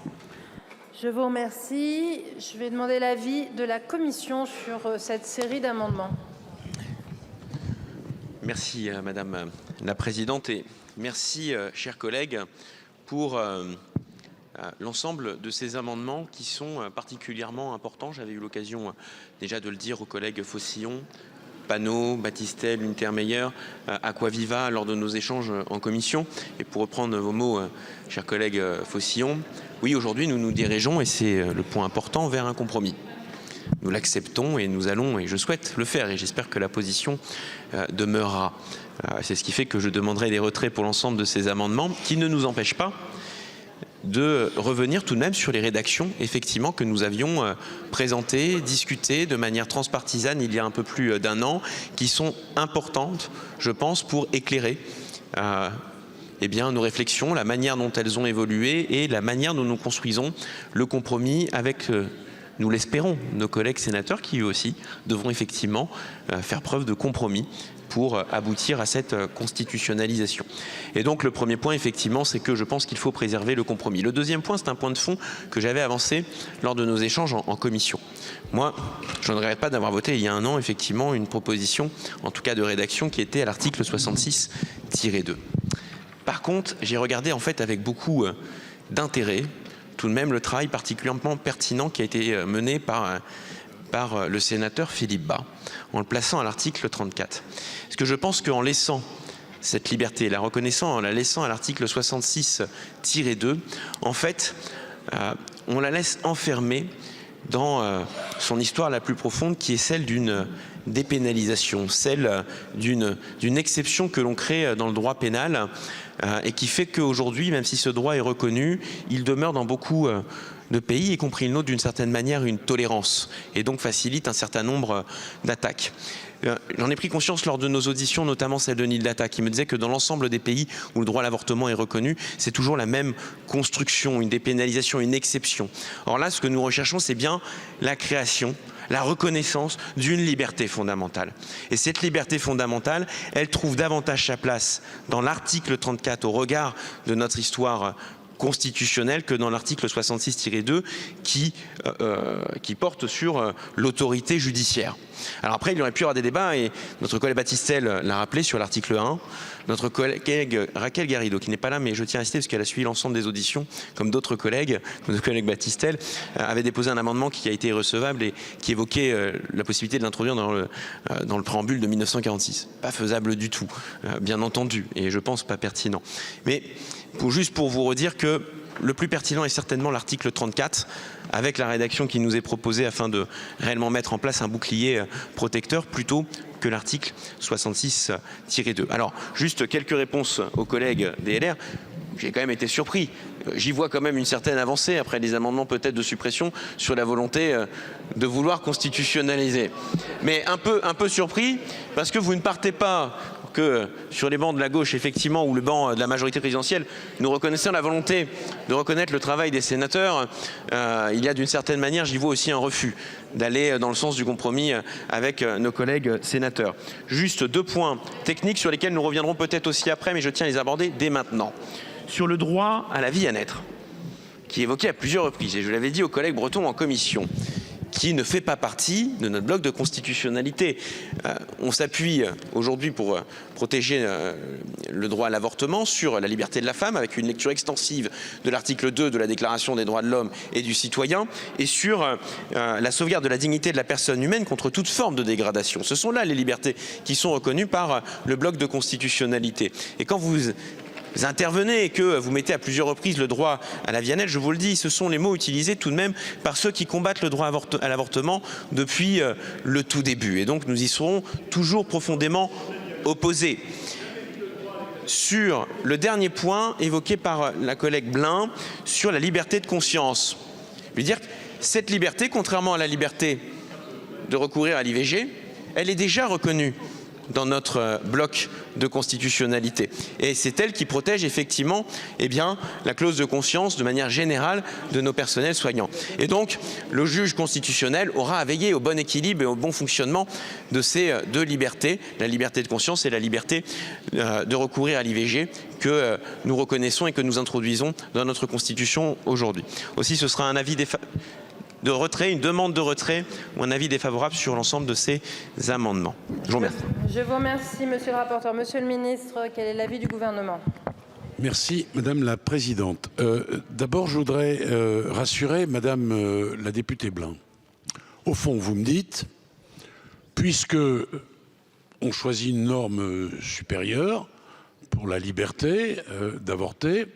Je vous remercie. Je vais demander l'avis de la Commission sur cette série d'amendements.
Merci Madame la Présidente et merci chers collègues pour l'ensemble de ces amendements qui sont particulièrement importants. J'avais eu l'occasion déjà de le dire aux collègues Faucillon, Panot, Battistel, Untermeyer, Aquaviva lors de nos échanges en commission. Et pour reprendre vos mots, chers collègues Faucillon, oui, aujourd'hui nous nous dirigeons, et c'est le point important, vers un compromis. Nous l'acceptons et nous allons, et je souhaite le faire, et j'espère que la position demeurera. C'est ce qui fait que je demanderai des retraits pour l'ensemble de ces amendements, qui ne nous empêchent pas de revenir tout de même sur les rédactions effectivement que nous avions présentées, discutées de manière transpartisane il y a un peu plus d'un an, qui sont importantes, je pense, pour éclairer eh bien, nos réflexions, la manière dont elles ont évolué et la manière dont nous construisons le compromis avec, nous l'espérons, nos collègues sénateurs qui eux aussi devront effectivement faire preuve de compromis pour aboutir à cette constitutionnalisation. Et donc le premier point, effectivement, c'est que je pense qu'il faut préserver le compromis. Le deuxième point, c'est un point de fond que j'avais avancé lors de nos échanges en commission. Moi, je ne regrette pas d'avoir voté il y a un an, effectivement, une proposition, en tout cas de rédaction, qui était à l'article 66-2. Par contre, j'ai regardé en fait avec beaucoup d'intérêt tout de même le travail particulièrement pertinent qui a été mené par le sénateur Philippe Bas, en le plaçant à l'article 34. Parce que je pense qu'en laissant cette liberté, la reconnaissant, en la laissant à l'article 66-2, en fait, on la laisse enfermer dans son histoire la plus profonde, qui est celle d'une dépénalisation, celle d'une exception que l'on crée dans le droit pénal et qui fait qu'aujourd'hui, même si ce droit est reconnu, il demeure dans beaucoup de pays, y compris le nôtre, d'une certaine manière, une tolérance et donc facilite un certain nombre d'attaques. J'en ai pris conscience lors de nos auditions, notamment celle de Nil Data, qui me disait que dans l'ensemble des pays où le droit à l'avortement est reconnu, c'est toujours la même construction, une dépénalisation, une exception. Or là, ce que nous recherchons, c'est bien la création, la reconnaissance d'une liberté fondamentale. Et cette liberté fondamentale, elle trouve davantage sa place dans l'article 34 au regard de notre histoire constitutionnelle que dans l'article 66-2 qui porte sur l'autorité judiciaire. Alors après, il y aurait pu y avoir des débats, et notre collègue Battistel l'a rappelé sur l'article 1. Notre collègue Raquel Garrido, qui n'est pas là, mais je tiens à citer parce qu'elle a suivi l'ensemble des auditions, comme d'autres collègues, notre collègue Battistel, avait déposé un amendement qui a été irrecevable et qui évoquait la possibilité de l'introduire dans le préambule de 1946. Pas faisable du tout, bien entendu, et je pense pas pertinent. Mais juste pour vous redire que le plus pertinent est certainement l'article 34, avec la rédaction qui nous est proposée afin de réellement mettre en place un bouclier protecteur, plutôt que l'article 66-2. Alors, juste quelques réponses aux collègues des LR. J'ai quand même été surpris. J'y vois quand même une certaine avancée, après des amendements peut-être de suppression, sur la volonté de vouloir constitutionnaliser. Mais un peu surpris, parce que vous ne partez pas que sur les bancs de la gauche, effectivement, ou le banc de la majorité présidentielle, nous reconnaissons la volonté de reconnaître le travail des sénateurs, il y a d'une certaine manière, j'y vois aussi un refus d'aller dans le sens du compromis avec nos collègues sénateurs. Juste 2 points techniques sur lesquels nous reviendrons peut-être aussi après, mais je tiens à les aborder dès maintenant. Sur le droit à la vie à naître, qui est évoqué à plusieurs reprises, et je l'avais dit aux collègues bretons en commission, qui ne fait pas partie de notre bloc de constitutionnalité. On s'appuie aujourd'hui pour protéger le droit à l'avortement sur la liberté de la femme, avec une lecture extensive de l'article 2 de la Déclaration des droits de l'homme et du citoyen, et sur la sauvegarde de la dignité de la personne humaine contre toute forme de dégradation. Ce sont là les libertés qui sont reconnues par le bloc de constitutionnalité. Et quand vous intervenez et que vous mettez à plusieurs reprises le droit à la vie à naître, je vous le dis, ce sont les mots utilisés tout de même par ceux qui combattent le droit à l'avortement depuis le tout début. Et donc nous y serons toujours profondément opposés. Sur le dernier point évoqué par la collègue Blin, sur la liberté de conscience, je veux dire que cette liberté, contrairement à la liberté de recourir à l'IVG, elle est déjà reconnue dans notre bloc de constitutionnalité. Et c'est elle qui protège effectivement la clause de conscience de manière générale de nos personnels soignants. Et donc, le juge constitutionnel aura à veiller au bon équilibre et au bon fonctionnement de ces 2 libertés, la liberté de conscience et la liberté de recourir à l'IVG que nous reconnaissons et que nous introduisons dans notre Constitution aujourd'hui. Aussi, ce sera un avis de retrait, une demande de retrait ou un avis défavorable sur l'ensemble de ces amendements. Je vous remercie.
Je vous remercie, monsieur le rapporteur. Monsieur le ministre, quel est l'avis du gouvernement?
Merci, Madame la Présidente. D'abord, je voudrais rassurer Madame la députée Blin. Au fond, vous me dites, puisque on choisit une norme supérieure pour la liberté d'avorter,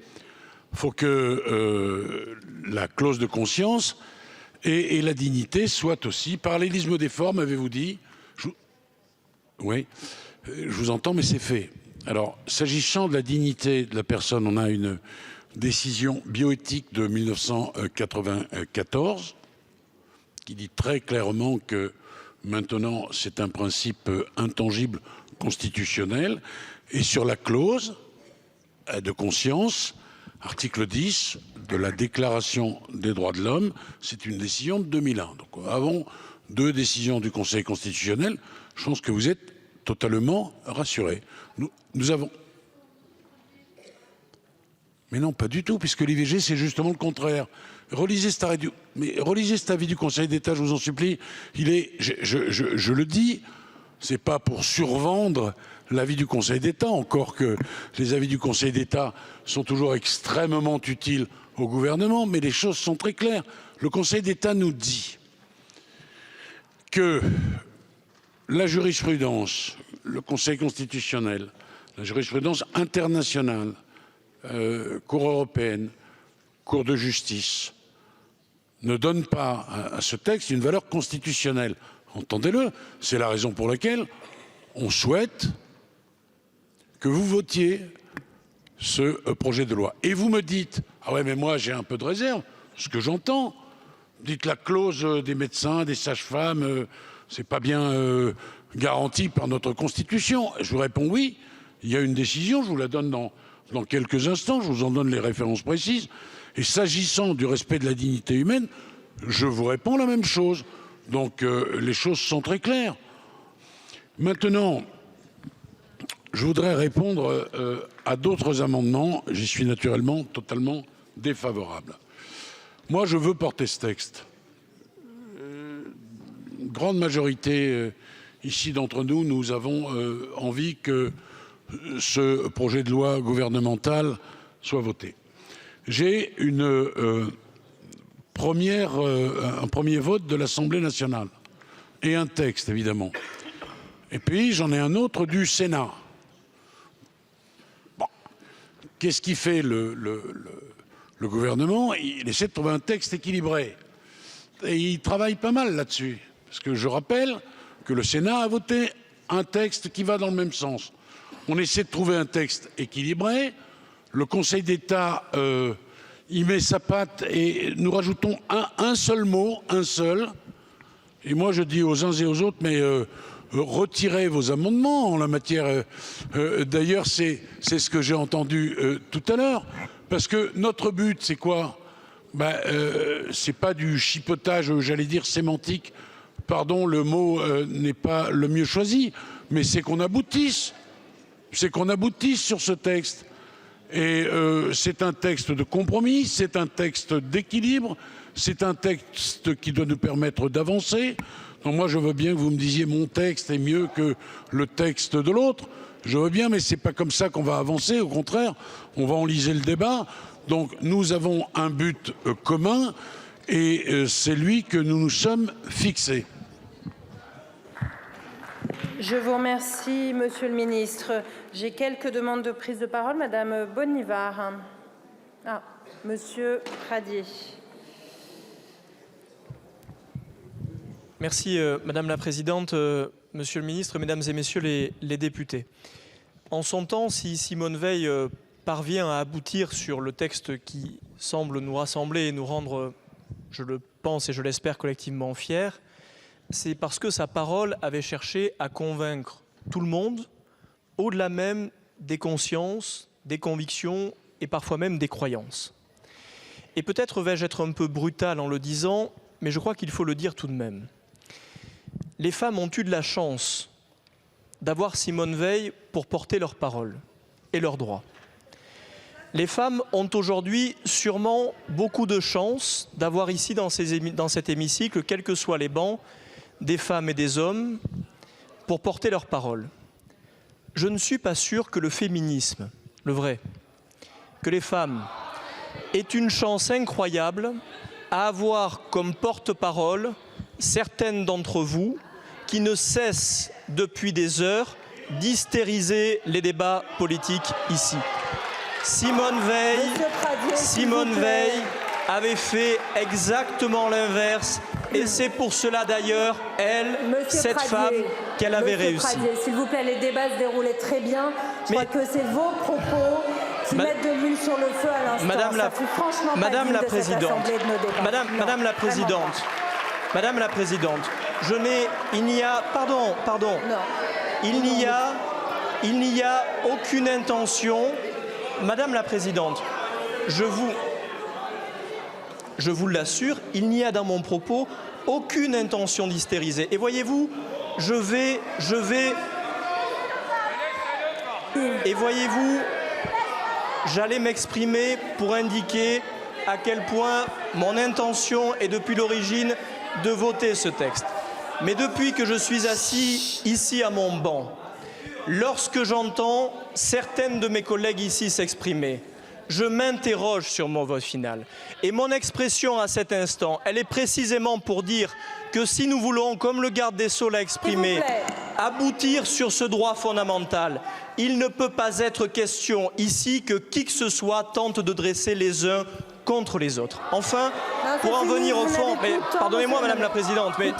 il faut que la clause de conscience et la dignité soit aussi. Parallélisme des formes, avez-vous dit? Oui, je vous entends, mais c'est fait. Alors, s'agissant de la dignité de la personne, on a une décision bioéthique de 1994 qui dit très clairement que maintenant c'est un principe intangible constitutionnel. Et sur la clause de conscience, article 10 de la Déclaration des droits de l'homme, c'est une décision de 2001. Donc avant 2 décisions du Conseil constitutionnel, je pense que vous êtes totalement rassurés. Nous avons... Mais non, pas du tout, puisque l'IVG, c'est justement le contraire. Relisez cet avis du Conseil d'État, je vous en supplie. Il est, je le dis, c'est pas pour survendre l'avis du Conseil d'État, encore que les avis du Conseil d'État sont toujours extrêmement utiles au gouvernement, mais les choses sont très claires. Le Conseil d'État nous dit que la jurisprudence, le Conseil constitutionnel, la jurisprudence internationale, Cour européenne, Cour de justice, ne donne pas à ce texte une valeur constitutionnelle. Entendez-le, c'est la raison pour laquelle on souhaite que vous votiez ce projet de loi. Et vous me dites, ah ouais mais moi j'ai un peu de réserve, ce que j'entends, dites la clause des médecins, des sages-femmes, c'est pas bien garanti par notre Constitution. Je vous réponds oui, il y a une décision, je vous la donne dans quelques instants, je vous en donne les références précises. Et s'agissant du respect de la dignité humaine, je vous réponds la même chose. Donc les choses sont très claires. Maintenant, je voudrais répondre à d'autres amendements. J'y suis naturellement totalement défavorable. Moi, je veux porter ce texte. Une grande majorité ici d'entre nous, nous avons envie que ce projet de loi gouvernemental soit voté. J'ai un premier vote de l'Assemblée nationale et un texte évidemment. Et puis j'en ai un autre du Sénat. Bon. Qu'est-ce qui fait le gouvernement? Il essaie de trouver un texte équilibré. Et il travaille pas mal là-dessus. Parce que je rappelle que le Sénat a voté un texte qui va dans le même sens. On essaie de trouver un texte équilibré. Le Conseil d'État y met sa patte et nous rajoutons un seul mot, un seul. Et moi je dis aux uns et aux autres, mais retirez vos amendements en la matière. D'ailleurs, c'est ce que j'ai entendu tout à l'heure. Parce que notre but, c'est quoi? C'est pas du chipotage, j'allais dire sémantique. Pardon, le mot n'est pas le mieux choisi. Mais c'est qu'on aboutisse. C'est qu'on aboutisse sur ce texte. Et c'est un texte de compromis, c'est un texte d'équilibre, c'est un texte qui doit nous permettre d'avancer. Donc moi, je veux bien que vous me disiez mon texte est mieux que le texte de l'autre. Je veux bien, mais c'est pas comme ça qu'on va avancer. Au contraire, on va enliser le débat. Donc nous avons un but commun et c'est lui que nous nous sommes fixés.
Je vous remercie, Monsieur le Ministre. J'ai quelques demandes de prise de parole. Madame Bonivard. Monsieur Pradier.
Merci, Madame la Présidente, Monsieur le Ministre, Mesdames et Messieurs les députés. En son temps, si Simone Veil parvient à aboutir sur le texte qui semble nous rassembler et nous rendre, je le pense et je l'espère collectivement fiers, c'est parce que sa parole avait cherché à convaincre tout le monde, au-delà même des consciences, des convictions et parfois même des croyances. Et peut-être vais-je être un peu brutal en le disant, mais je crois qu'il faut le dire tout de même. Les femmes ont eu de la chance d'avoir Simone Veil pour porter leurs paroles et leurs droits. Les femmes ont aujourd'hui sûrement beaucoup de chance d'avoir ici dans cet hémicycle, quels que soient les bancs, des femmes et des hommes pour porter leurs paroles. Je ne suis pas sûr que le féminisme, le vrai, que les femmes aient une chance incroyable à avoir comme porte-parole certaines d'entre vous qui ne cessent depuis des heures d'hystériser les débats politiques ici. Simone Veil avait fait exactement l'inverse et c'est pour cela d'ailleurs, cette femme, qu'elle avait réussi.
S'il vous plaît, les débats se déroulaient très bien. Je crois que c'est vos propos qui mettent de l'huile sur le feu à l'instant.
Madame la Présidente, il n'y a aucune intention. Madame la Présidente, je vous l'assure, il n'y a dans mon propos aucune intention d'hystériser. Et voyez-vous, j'allais m'exprimer pour indiquer à quel point mon intention est depuis l'origine de voter ce texte. Mais depuis que je suis assis ici à mon banc, lorsque j'entends certaines de mes collègues ici s'exprimer, je m'interroge sur mon vote final. Et mon expression à cet instant, elle est précisément pour dire que si nous voulons, comme le garde des Sceaux l'a exprimé, aboutir sur ce droit fondamental, il ne peut pas être question ici que qui que ce soit tente de dresser les uns contre les autres. Enfin, pour en venir au fond, mais pardonnez-moi Madame la Présidente, mais